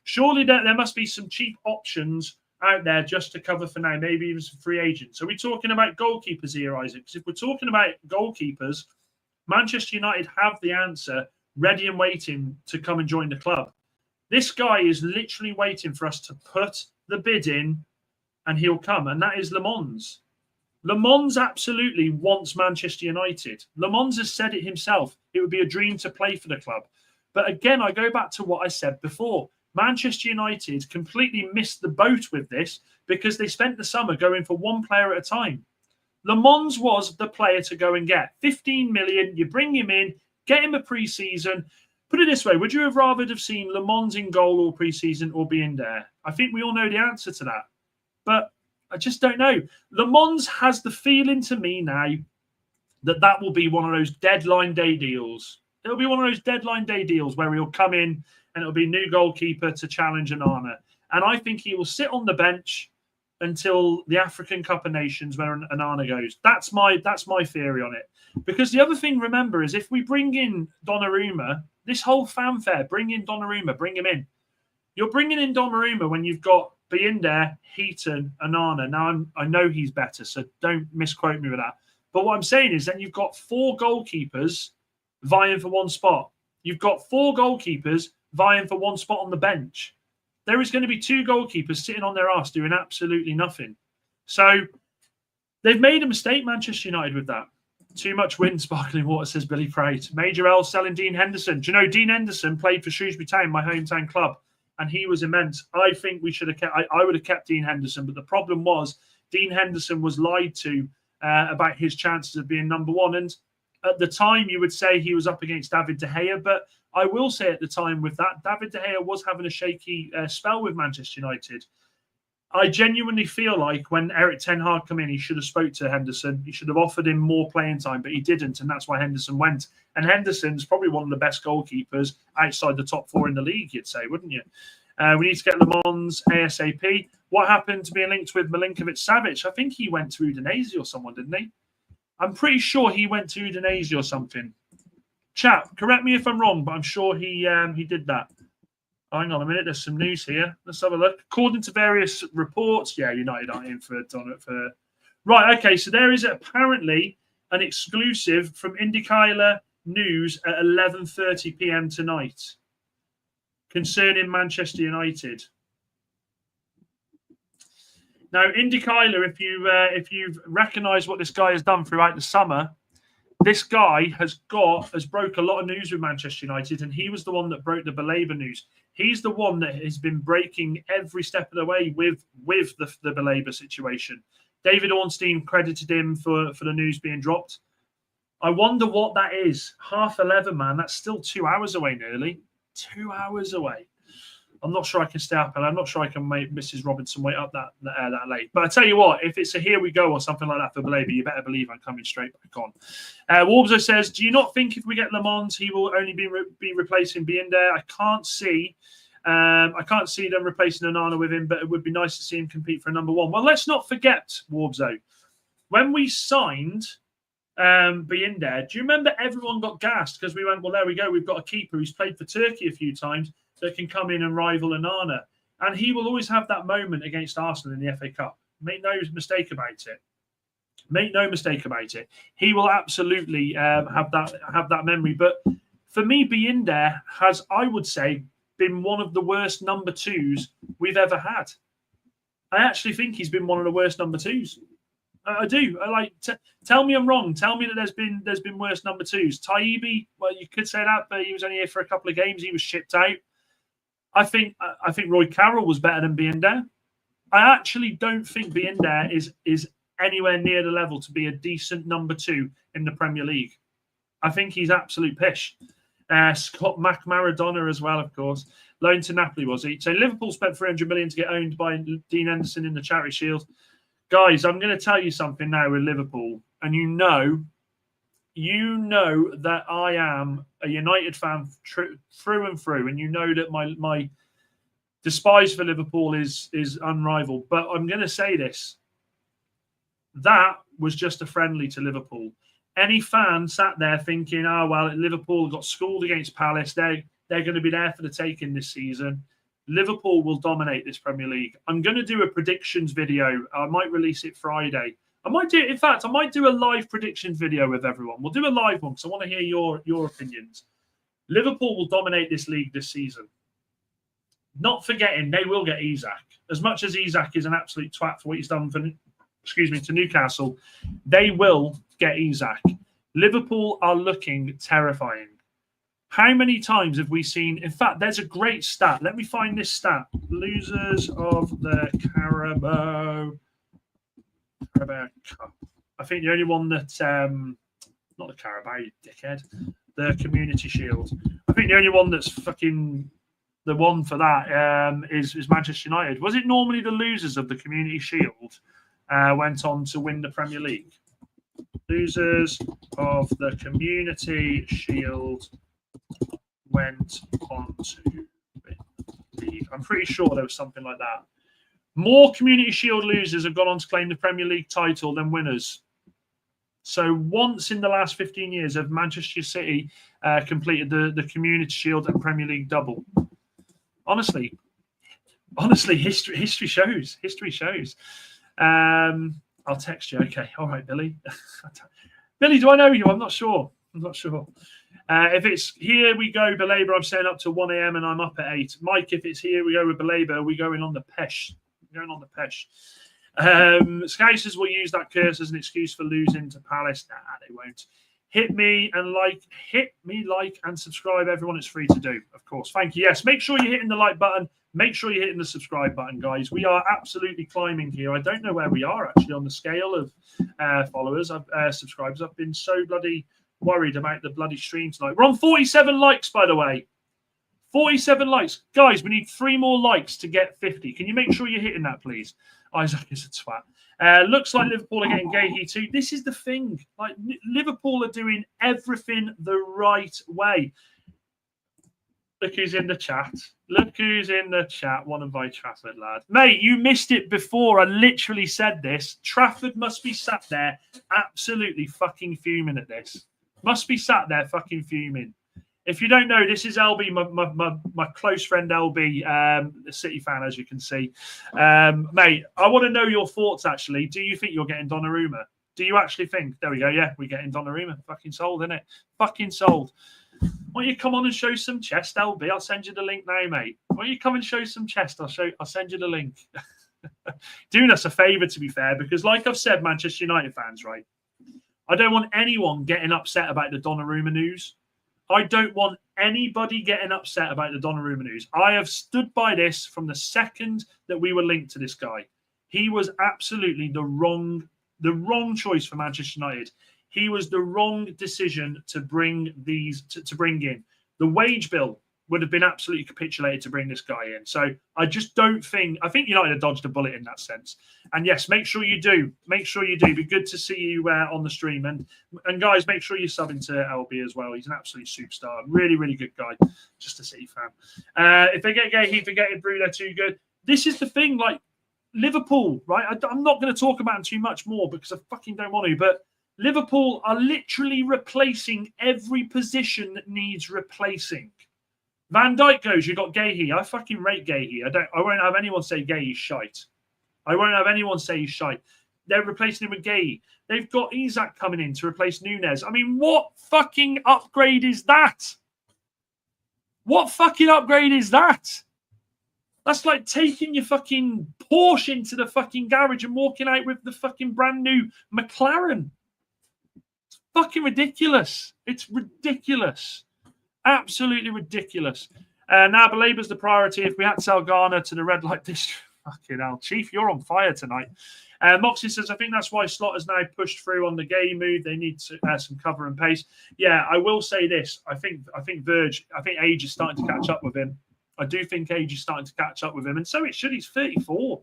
Surely there must be some cheap options out there just to cover for now, maybe even some free agents. Are we talking about goalkeepers here, Isaac? Because if we're talking about goalkeepers, Manchester United have the answer ready and waiting to come and join the club. This guy is literally waiting for us to put the bid in and he'll come, and that is Le Mans. Le Mans absolutely wants Manchester United. Le Mans has said it himself. It would be a dream to play for the club. But again, I go back to what I said before. Manchester United completely missed the boat with this because they spent the summer going for one player at a time. Le Mans was the player to go and get. 15 million, you bring him in, get him a pre-season. Put it this way, would you have rather have seen Le Mans in goal all pre-season or be in there? I think we all know the answer to that. But I just don't know. Le Mans has the feeling to me now that will be one of those deadline day deals. It'll be one of those deadline day deals where he'll come in and it'll be new goalkeeper to challenge Onana. And I think he will sit on the bench until the African Cup of Nations where Onana goes. That's my theory on it. Because the other thing, remember, is if we bring in Donnarumma, this whole fanfare, bring in Donnarumma, bring him in. You're bringing in Donnarumma when you've got Binder, Heaton, Onana. Now, I know he's better, so don't misquote me with that. But what I'm saying is then you've got 4 goalkeepers vying for one spot. You've got 4 goalkeepers vying for one spot on the bench. There is going to be 2 goalkeepers sitting on their arse doing absolutely nothing. So they've made a mistake, Manchester United, with that. Too much wind, sparkling water, says Billy Pratt. Major L selling Dean Henderson. Do you know Dean Henderson played for Shrewsbury Town, my hometown club, and he was immense. I think we should have kept. I would have kept Dean Henderson, but the problem was Dean Henderson was lied to about his chances of being number 1. And at the time, you would say he was up against David De Gea, but I will say at the time with that, David De Gea was having a shaky spell with Manchester United. I genuinely feel like when Eric Ten Hag came in, he should have spoke to Henderson. He should have offered him more playing time, but he didn't, and that's why Henderson went. And Henderson's probably one of the best goalkeepers outside the top 4 in the league, you'd say, wouldn't you? We need to get Le Mans ASAP. What happened to being linked with Milinkovic-Savic? I think he went to Udinese or someone, didn't he? I'm pretty sure he went to Udinese or something. Chap, correct me if I'm wrong, but I'm sure he did that. Hang on a minute, there's some news here. Let's have a look. According to various reports, yeah, United aren't in for. Right, okay, so there is apparently an exclusive from IndyCar News at 11:30 p.m. tonight concerning Manchester United. Now, IndyCar, if you've recognised what this guy has done throughout the summer, this guy has broke a lot of news with Manchester United, and he was the one that broke the Baleba news. He's the one that has been breaking every step of the way with the Baleba situation. David Ornstein credited him for the news being dropped. I wonder what that is. 11:30, man. That's still 2 hours away, nearly. 2 hours away. I'm not sure I can stay up, and I'm not sure I can make Mrs. Robinson wait up that late. But I tell you what, if it's a here we go or something like that for Baleba, you better believe I'm coming straight back on. Warbso says, do you not think if we get Le Mans, he will only be replacing Binder? I can't see them replacing Onana with him, but it would be nice to see him compete for a number 1. Well, let's not forget, Warbso, when we signed Binder, do you remember everyone got gassed because we went, well, there we go, we've got a keeper who's played for Turkey a few times that can come in and rival Onana. And he will always have that moment against Arsenal in the FA Cup. Make no mistake about it. Make no mistake about it. He will absolutely have that memory. But for me, Binder has, I would say, been one of the worst number 2s we've ever had. I actually think he's been one of the worst number 2s. I do. Tell me I'm wrong. Tell me that there's been worse number 2s. Taibbi, well, you could say that, but he was only here for a couple of games. He was shipped out. I think Roy Carroll was better than Binder. I actually don't think Binder is anywhere near the level to be a decent number 2 in the Premier League. I think he's absolute pish. Scott Mac Maradona as well, of course. Loaned to Napoli, was he? So Liverpool spent 300 million to get owned by Dean Henderson in the Charity Shield. Guys, I'm going to tell you something now with Liverpool, and you know that I am a United fan through and through, and you know that my despise for Liverpool is unrivaled. But I'm going to say this: that was just a friendly to Liverpool. Any fan sat there thinking, "Oh well, Liverpool got schooled against Palace. They're going to be there for the taking this season." Liverpool will dominate this Premier League. I'm going to do a predictions video. I might release it Friday. I might do a live predictions video with everyone. We'll do a live one because I want to hear your opinions. Liverpool will dominate this league this season. Not forgetting they will get Isak. As much as Isak is an absolute twat for what he's done to Newcastle, they will get Isak. Liverpool are looking terrifying. How many times have we seen? In fact, there's a great stat. Let me find this stat. Losers of the Carabao Cup. I think the only one that, not the Carabao, you dickhead, the Community Shield. I think the only one that's fucking the one for that is Manchester United. Was it normally the losers of the Community Shield went on to win the Premier League? Losers of the Community Shield went on to win the league. I'm pretty sure there was something like that. More Community Shield losers have gone on to claim the Premier League title than winners. So once in the last 15 years have Manchester City completed the Community Shield and Premier League double. Honestly, history shows. History shows. I'll text you. Okay, all right, Billy. Billy, do I know you? I'm not sure. If it's here we go, Baleba, I'm staying up till 1 a.m. and I'm up at 8. Mike, if it's here we go with Baleba, we're going on the Pesh. Scousers will use that curse as an excuse for losing to Palace. Nah, they won't. Hit me, like, and subscribe. Everyone, it's free to do, of course. Thank you. Yes, make sure you're hitting the like button. Make sure you're hitting the subscribe button, guys. We are absolutely climbing here. I don't know where we are actually on the scale of followers, subscribers. I've been so bloody worried about the bloody stream tonight. We're on 47 likes, by the way. 47 likes. Guys, we need 3 more likes to get 50. Can you make sure you're hitting that, please? Isaac is a twat. Looks like Liverpool are getting Gahey too. This is the thing. Like, Liverpool are doing everything the right way. Look who's in the chat. Want to buy Trafford, lad. Mate, you missed it before. I literally said this. Trafford must be sat there absolutely fucking fuming at this. Must be sat there fucking fuming. If you don't know, this is LB, my close friend LB, a City fan, as you can see. Mate, I want to know your thoughts, actually. Do you think you're getting Donnarumma? Do you actually think? There we go. Yeah, we're getting Donnarumma. Fucking sold, innit? Fucking sold. Why don't you come on and show some chest, LB? I'll send you the link now, mate. Why don't you come and show some chest? I'll send you the link. Doing us a favour, to be fair, because like I've said, Manchester United fans, right? I don't want anyone getting upset about the Donnarumma news. I don't want anybody getting upset about the Donnarumma news. I have stood by this from the second that we were linked to this guy. He was absolutely the wrong choice for Manchester United. He was the wrong decision to bring these to bring in. The wage bill would have been absolutely capitulated to bring this guy in. So I just don't think. I think United have dodged a bullet in that sense. And yes, make sure you do. Make sure you do. Be good to see you on the stream. And guys, make sure you sub into LB as well. He's an absolute superstar. Really, really good guy. Just a City fan. If they get Gay, he forgetted Brew, they're too good. This is the thing. Like Liverpool, right? I'm not going to talk about them too much more because I fucking don't want to. But Liverpool are literally replacing every position that needs replacing. Van Dijk goes, you got Gahey. I fucking rate Gahey. I won't have anyone say Gahey's shite. I won't have anyone say he's shite. They're replacing him with Gahey. They've got Isak coming in to replace Nunez. I mean, what fucking upgrade is that? What fucking upgrade is that? That's like taking your fucking Porsche into the fucking garage and walking out with the fucking brand new McLaren. It's fucking ridiculous. It's ridiculous. Absolutely ridiculous. Now, Baleba's the priority. If we had to sell Ghana to the red light district, fucking hell, Chief, you're on fire tonight. Moxie says, I think that's why Slot has now pushed through on the gay move. They need some cover and pace. Yeah, I will say this. I think age is starting to catch up with him. I do think age is starting to catch up with him, and so it should. He's 34.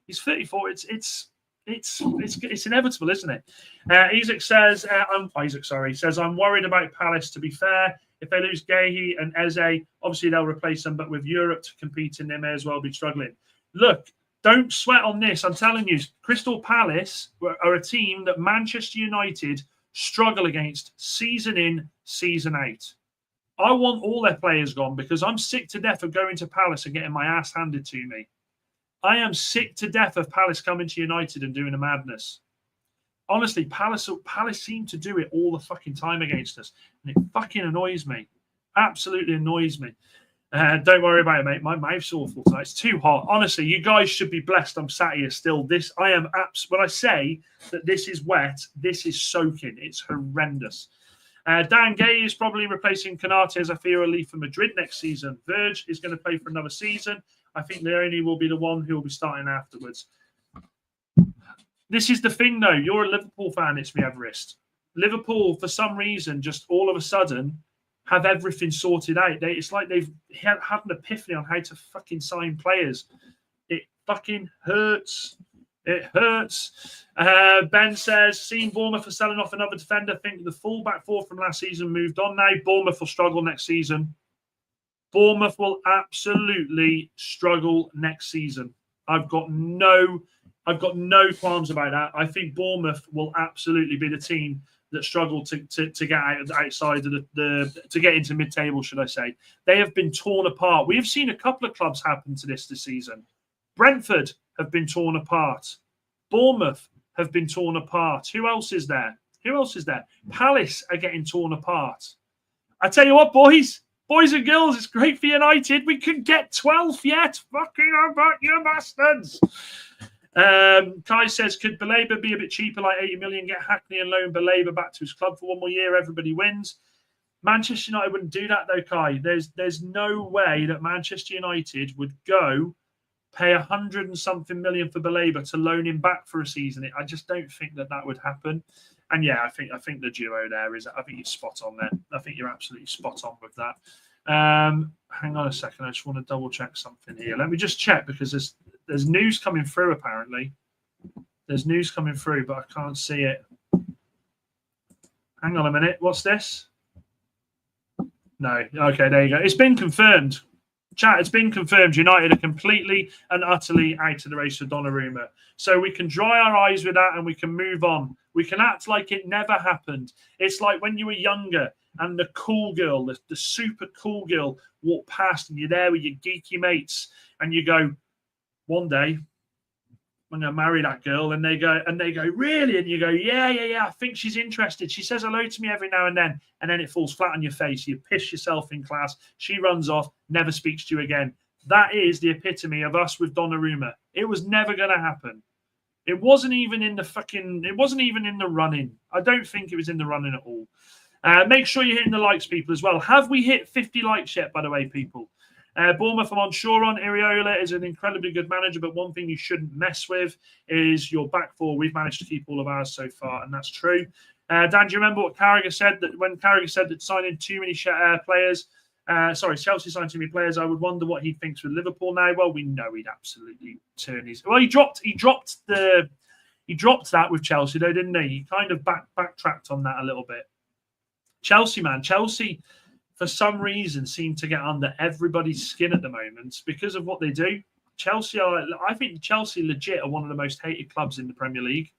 He's 34. It's inevitable, isn't it? Isaac says, I'm worried about Palace. To be fair, if they lose Gahey and Eze, obviously they'll replace them. But with Europe to compete in, they may as well be struggling. Look, don't sweat on this. I'm telling you, Crystal Palace are a team that Manchester United struggle against season in, season out. I want all their players gone because I'm sick to death of going to Palace and getting my ass handed to me. I am sick to death of Palace coming to United and doing a madness. Honestly, Palace seem to do it all the fucking time against us. And it fucking annoys me. Absolutely annoys me. Don't worry about it, mate. My mouth's awful tonight. It's too hot. Honestly, you guys should be blessed. I'm sat here still. When I say that this is wet, this is soaking. It's horrendous. Dan Gay is probably replacing Canate as Afia will leave for Madrid next season. Verge is going to play for another season. I think Leone will be the one who will be starting afterwards. This is the thing, though. You're a Liverpool fan, it's me, Everest. Liverpool, for some reason, just all of a sudden have everything sorted out. It's like they've had an epiphany on how to fucking sign players. It fucking hurts. It hurts. Ben says, seen Bournemouth for selling off another defender. Think the full back four from last season moved on now. Bournemouth will struggle next season. Bournemouth will absolutely struggle next season. I've got no qualms about that. I think Bournemouth will absolutely be the team that struggle to get outside of to get into mid-table, should I say. They have been torn apart. We have seen a couple of clubs happen to this season. Brentford have been torn apart. Bournemouth have been torn apart. Who else is there? Palace are getting torn apart. I tell you what, boys and girls, it's great for United. We could get 12th yet. Fucking about you bastards. Kai says, could Baleba be a bit cheaper, like 80 million, get Hackney and loan Baleba back to his club for one more year? Everybody wins. Manchester United wouldn't do that, though, Kai. There's no way that Manchester United would go pay 100 and something million for Baleba to loan him back for a season. I just don't think that would happen. And yeah, I think the duo there is. I think you're spot on there. I think you're absolutely spot on with that. Hang on a second. I just want to double check something here. Let me just check because there's news coming through. Apparently, there's news coming through, but I can't see it. Hang on a minute. What's this? No. Okay, there you go. It's been confirmed. Chat, it's been confirmed. United are completely and utterly out of the race for Donnarumma. So we can dry our eyes with that and we can move on. We can act like it never happened. It's like when you were younger and the cool girl, the super cool girl walked past and you're there with your geeky mates and you go, one day I'm going to marry that girl, and they go, really? And you go, yeah, I think she's interested. She says hello to me every now and then it falls flat on your face. You piss yourself in class. She runs off, never speaks to you again. That is the epitome of us with Donnarumma. It was never going to happen. It wasn't even in the running. I don't think it was in the running at all. Make sure you're hitting the likes, people, as well. Have we hit 50 likes yet, by the way, people? Bournemouth, I'm unsure on. Iriola is an incredibly good manager, but one thing you shouldn't mess with is your back four. We've managed to keep all of ours so far, and that's true. Dan, do you remember what Carragher said? That when Carragher said that signing too many players, Chelsea signed too many players, I would wonder what he thinks with Liverpool now. Well, we know he'd absolutely turn his. Well, he dropped that with Chelsea, though, didn't he? He kind of backtracked on that a little bit. Chelsea, for some reason, seem to get under everybody's skin at the moment because of what they do. I think Chelsea legit are one of the most hated clubs in the Premier League.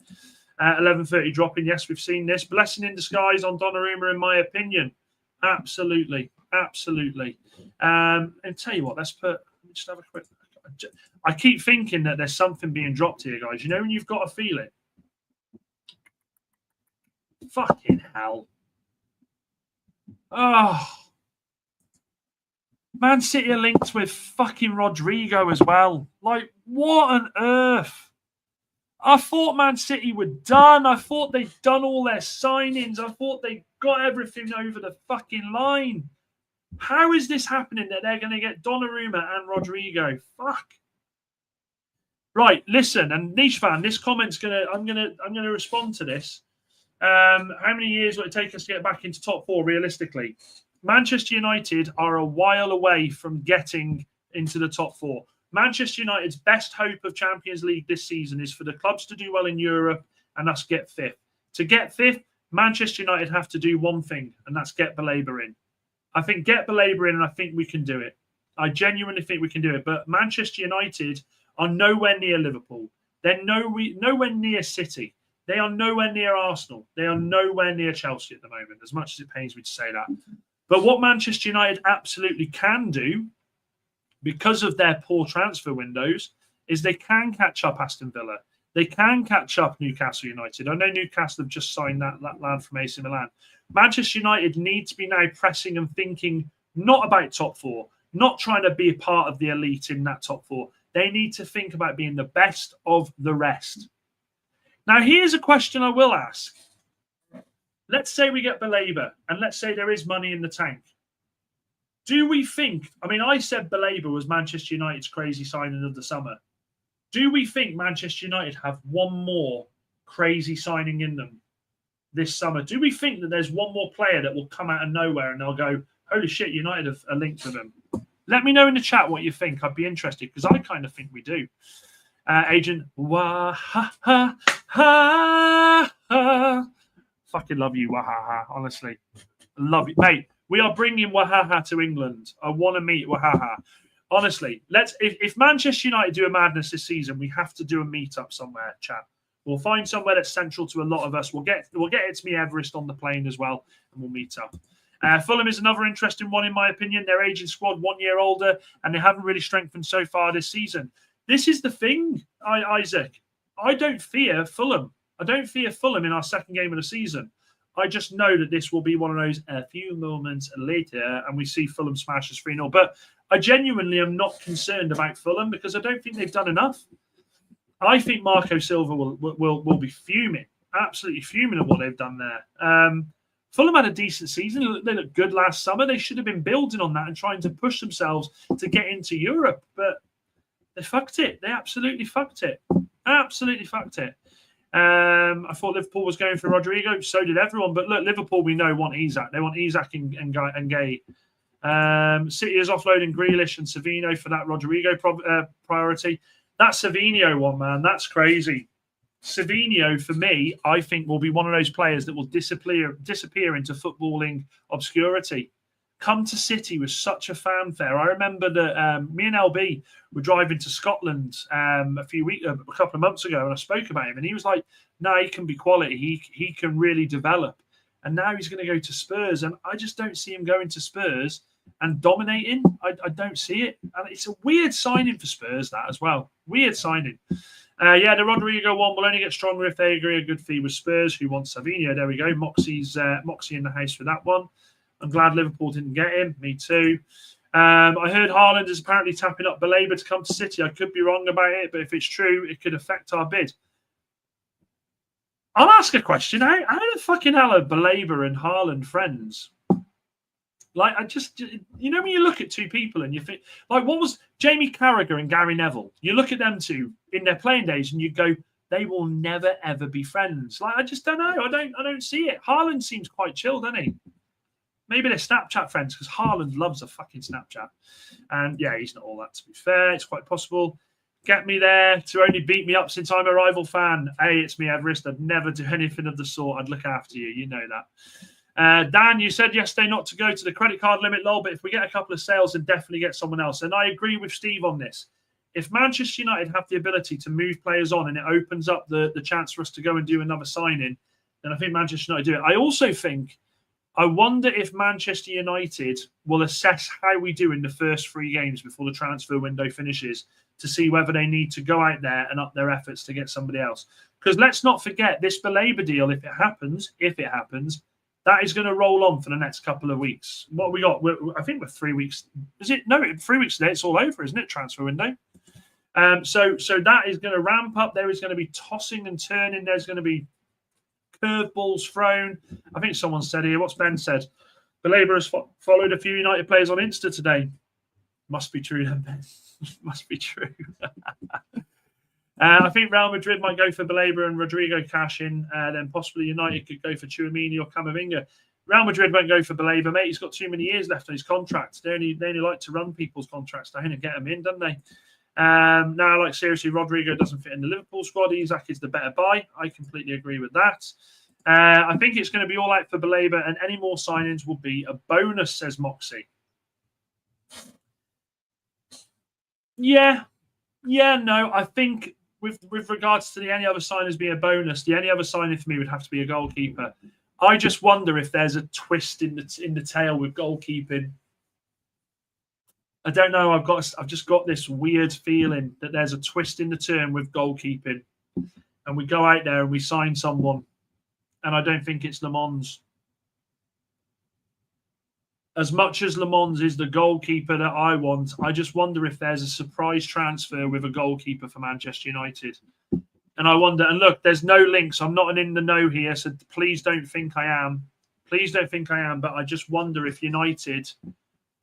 11:30 dropping. Yes, we've seen this. Blessing in disguise on Donnarumma, in my opinion. Absolutely. And tell you what, let me just have a quick. I keep thinking that there's something being dropped here, guys. You know when you've got a feeling? Fucking hell. Oh. Man City are linked with fucking Rodrigo as well. Like, what on earth? I thought Man City were done. I thought they'd done all their signings. I thought they got everything over the fucking line. How is this happening that they're going to get Donnarumma and Rodrigo? Fuck. Right, listen, and Niche fan, this comment's I'm gonna respond to this. How many years will it take us to get back into top four realistically? Manchester United are a while away from getting into the top four. Manchester United's best hope of Champions League this season is for the clubs to do well in Europe and us get fifth. To get fifth, Manchester United have to do one thing, and that's get Baleba in. I think get Baleba in, and I think we can do it. I genuinely think we can do it. But Manchester United are nowhere near Liverpool. They're nowhere near City. They are nowhere near Arsenal. They are nowhere near Chelsea at the moment, as much as it pains me to say that. But what Manchester United absolutely can do, because of their poor transfer windows, is they can catch up Aston Villa. They can catch up Newcastle United. I know Newcastle have just signed that lad from AC Milan. Manchester United need to be now pressing and thinking not about top four, not trying to be a part of the elite in that top four. They need to think about being the best of the rest. Now, here's a question I will ask. Let's say we get Baleba, and let's say there is money in the tank. Do we think, I mean, I said Baleba was Manchester United's crazy signing of the summer. Do we think Manchester United have one more crazy signing in them this summer? Do we think that there's one more player that will come out of nowhere and they'll go, holy shit, United have a link with him? Let me know in the chat what you think. I'd be interested because I kind of think we do. Agent, wah ha ha ha ha. Fucking love you, wah ha ha. Honestly, love you, mate. We are bringing Wahaha to England. I want to meet Wahaha. Honestly, if Manchester United do a madness this season, we have to do a meetup somewhere, chat. We'll find somewhere that's central to a lot of us. We'll get it to me Everest on the plane as well, and we'll meet up. Fulham is another interesting one, in my opinion. Their aging squad 1 year older, and they haven't really strengthened so far this season. This is the thing, Isaac. I don't fear Fulham. I don't fear Fulham in our second game of the season. I just know that this will be one of those a few moments later and we see Fulham smash us 3-0. But I genuinely am not concerned about Fulham because I don't think they've done enough. I think Marco Silva will be fuming, absolutely fuming at what they've done there. Fulham had a decent season. They looked good last summer. They should have been building on that and trying to push themselves to get into Europe. But they fucked it. They absolutely fucked it. Absolutely fucked it. I thought Liverpool was going for Rodrigo. So did everyone. But look, Liverpool, we know, want Isak. They want Isak and Gay. City is offloading Grealish and Savino for that Rodrigo priority. That Savino one, man, that's crazy. Savino, for me, I think will be one of those players that will disappear into footballing obscurity. Come to City with such a fanfare. I remember that me and LB were driving to Scotland a couple of months ago, and I spoke about him, and he was like, "No, he can be quality. He can really develop." And now he's going to go to Spurs, and I just don't see him going to Spurs and dominating. I don't see it, and it's a weird signing for Spurs that as well. Weird signing. The Rodrigo one will only get stronger if they agree a good fee with Spurs, who want Savino. There we go. Moxie in the house for that one. I'm glad Liverpool didn't get him. Me too. I heard Haaland is apparently tapping up Baleba to come to City. I could be wrong about it, but if it's true, it could affect our bid. I'll ask a question. How the fucking hell are Baleba and Haaland friends? Like, when you look at two people and you think, like, what was Jamie Carragher and Gary Neville? You look at them two in their playing days and you go, they will never, ever be friends. Like, I just don't know. I don't see it. Haaland seems quite chill, doesn't he? Maybe they're Snapchat friends because Haaland loves a fucking Snapchat. And yeah, he's not all that, to be fair. It's quite possible. Get me there to only beat me up since I'm a rival fan. Hey, it's me, Everest. I'd never do anything of the sort. I'd look after you. You know that. Dan, you said yesterday not to go to the credit card limit, lol, but if we get a couple of sales, then definitely get someone else. And I agree with Steve on this. If Manchester United have the ability to move players on and it opens up the chance for us to go and do another signing, then I think Manchester United do it. I also think, I wonder if Manchester United will assess how we do in the first 3 games before the transfer window finishes to see whether they need to go out there and up their efforts to get somebody else. Because let's not forget, this Baleba deal, if it happens, that is going to roll on for the next couple of weeks. What we got? I think we're 3 weeks. Is it? No, 3 weeks today. It's all over, isn't it? Transfer window. So that is going to ramp up. There is going to be tossing and turning. There's going to be curveballs thrown. I think someone said here, what's Ben said? Baleba has followed a few United players on Insta today. Must be true then, Ben. Must be true. I think Real Madrid might go for Baleba and Rodrigo cash in. Then possibly United could go for Tchouaméni or Camavinga. Real Madrid won't go for Baleba, mate. He's got too many years left on his contract. They only like to run people's contracts down and get them in, don't they? Now, like, seriously, Rodrigo doesn't fit in the Liverpool squad. Isak is the better buy. I completely agree with that. I think it's going to be all out for Baleba, and any more signings will be a bonus, says Moxie. No. I think with regards to the any other signers being a bonus, the any other signing for me would have to be a goalkeeper. I just wonder if there's a twist in the tail with goalkeeping. I don't know. I've just got this weird feeling that there's a twist in the turn with goalkeeping, and we go out there and we sign someone, and I don't think it's Le Mans. As much as Le Mans is the goalkeeper that I want, I just wonder if there's a surprise transfer with a goalkeeper for Manchester United. And I wonder, and look, there's no links. I'm not an in the know here, so please don't think I am. Please don't think I am. But I just wonder if United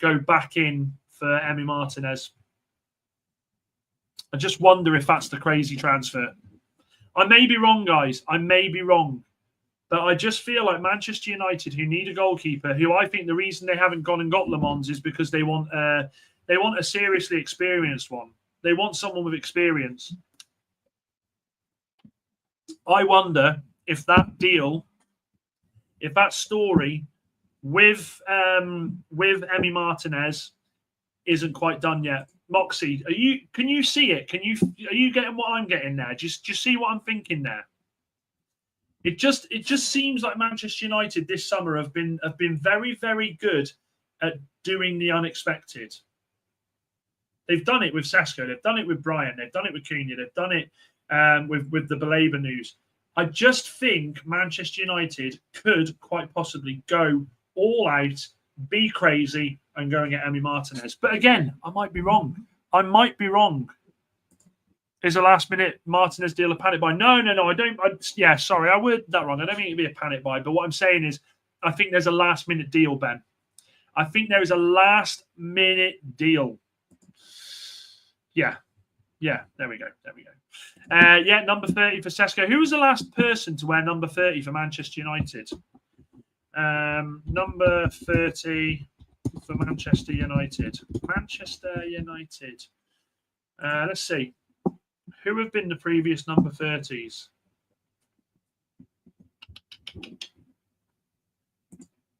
go back in for Emi Martinez. I just wonder if that's the crazy transfer. I may be wrong, guys. I may be wrong. But I just feel like Manchester United, who need a goalkeeper, who I think the reason they haven't gone and got Le Mans is because they want a seriously experienced one. They want someone with experience. I wonder if that deal, if that story with Emi Martinez isn't quite done yet. Moxie, can you see it? Are you getting what I'm getting there? Just see what I'm thinking there. It just seems like Manchester United this summer have been very, very good at doing the unexpected. They've done it with Sesko, they've done it with Brian, they've done it with Cunha, they've done it with the Baleba news. I just think Manchester United could quite possibly go all out, be crazy, and go and get Emi Martinez. But again, I might be wrong. Is a last-minute Martinez deal a panic buy? No, I don't. Sorry, I worded that wrong. I don't think it'd be a panic buy. But what I'm saying is, I think there's a last-minute deal, Ben. I think there is a last-minute deal. Yeah, there we go. Number 30 for Sesko. Who was the last person to wear number 30 for Manchester United? Number 30 for Manchester United. Let's see. Who have been the previous number 30s?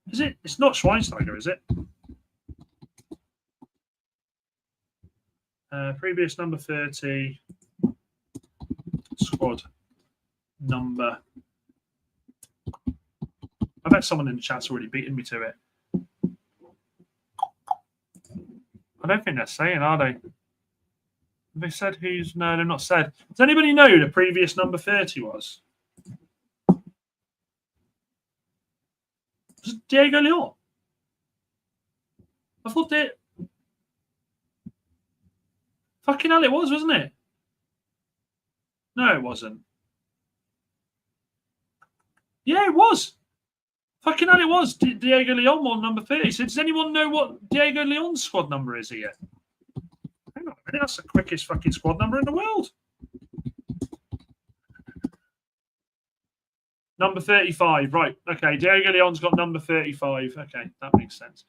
Is it? It's not Schweinsteiger, is it? Previous number 30 squad number. I bet someone in the chat's already beaten me to it. I don't think they're saying, are they? Have they said who's... No, they've not said. Does anybody know who the previous number 30 was? Was it Diego Leon? I thought that... Fucking hell, it was, wasn't it? No, it wasn't. Yeah, it was. Fucking hell, it was. Diego Leon won number 30. So does anyone know what Diego Leon's squad number is here? Hang on a minute, that's the quickest fucking squad number in the world. Number 35, right. Okay, Diego Leon's got number 35. Okay, that makes sense.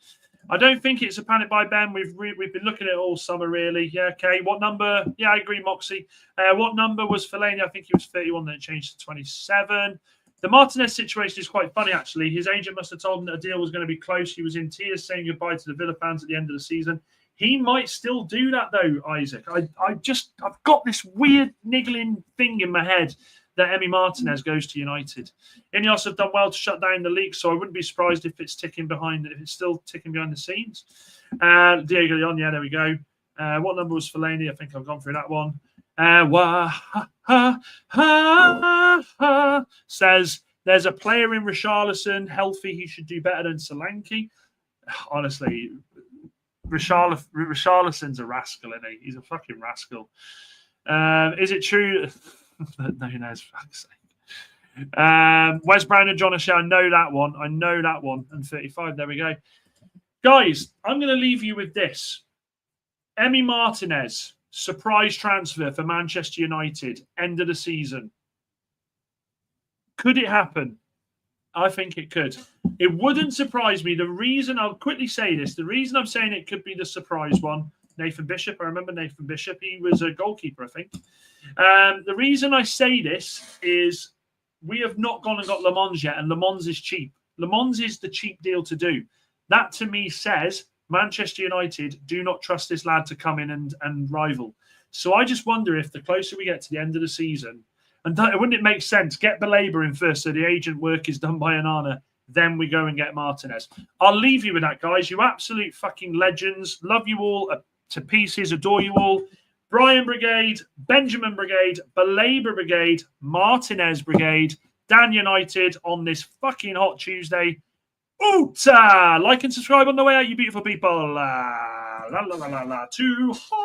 I don't think it's a panic buy, Ben. We've been looking at it all summer, really. Yeah, okay. What number? Yeah, I agree, Moxie. What number was Fellaini? I think he was 31, then it changed to 27. The Martinez situation is quite funny, actually. His agent must have told him that a deal was going to be close. He was in tears saying goodbye to the Villa fans at the end of the season. He might still do that, though, Isaac. I've got this weird niggling thing in my head that Emi Martinez goes to United. Ineos have done well to shut down the league, so I wouldn't be surprised if it's still ticking behind the scenes. Diego Leon, yeah, there we go. What number was Fellaini? I think I've gone through that one. Says there's a player in Richarlison healthy. He should do better than Solanke. Honestly, Richarlison's a rascal, isn't he? He's a fucking rascal. Is it true? No, knows. Fuck's sake. Wes Brown and John O'Shea. I know that one. And 35. There we go. Guys, I'm going to leave you with this. Emi Martinez, surprise transfer for Manchester United, end of the season. Could it happen? I think it could. It wouldn't surprise me. The reason, I'll quickly say this, the reason I'm saying it could be the surprise one, Nathan Bishop. I remember Nathan Bishop. He was a goalkeeper, I think. The reason I say this is we have not gone and got Le Mans yet, and Le Mans is cheap. Le Mans is the cheap deal to do. That, to me, says Manchester United do not trust this lad to come in and rival. So I just wonder if the closer we get to the end of the season, and wouldn't it make sense, get Baleba in first so the agent work is done by Onana, then we go and get Martinez. I'll leave you with that, guys. You absolute fucking legends. Love you all to pieces. Adore you all. Brian Brigade, Benjamin Brigade, Baleba Brigade, Martinez Brigade, Dan United on this fucking hot Tuesday. Oota! Like and subscribe on the way out, you beautiful people. La la la la la. Too hot.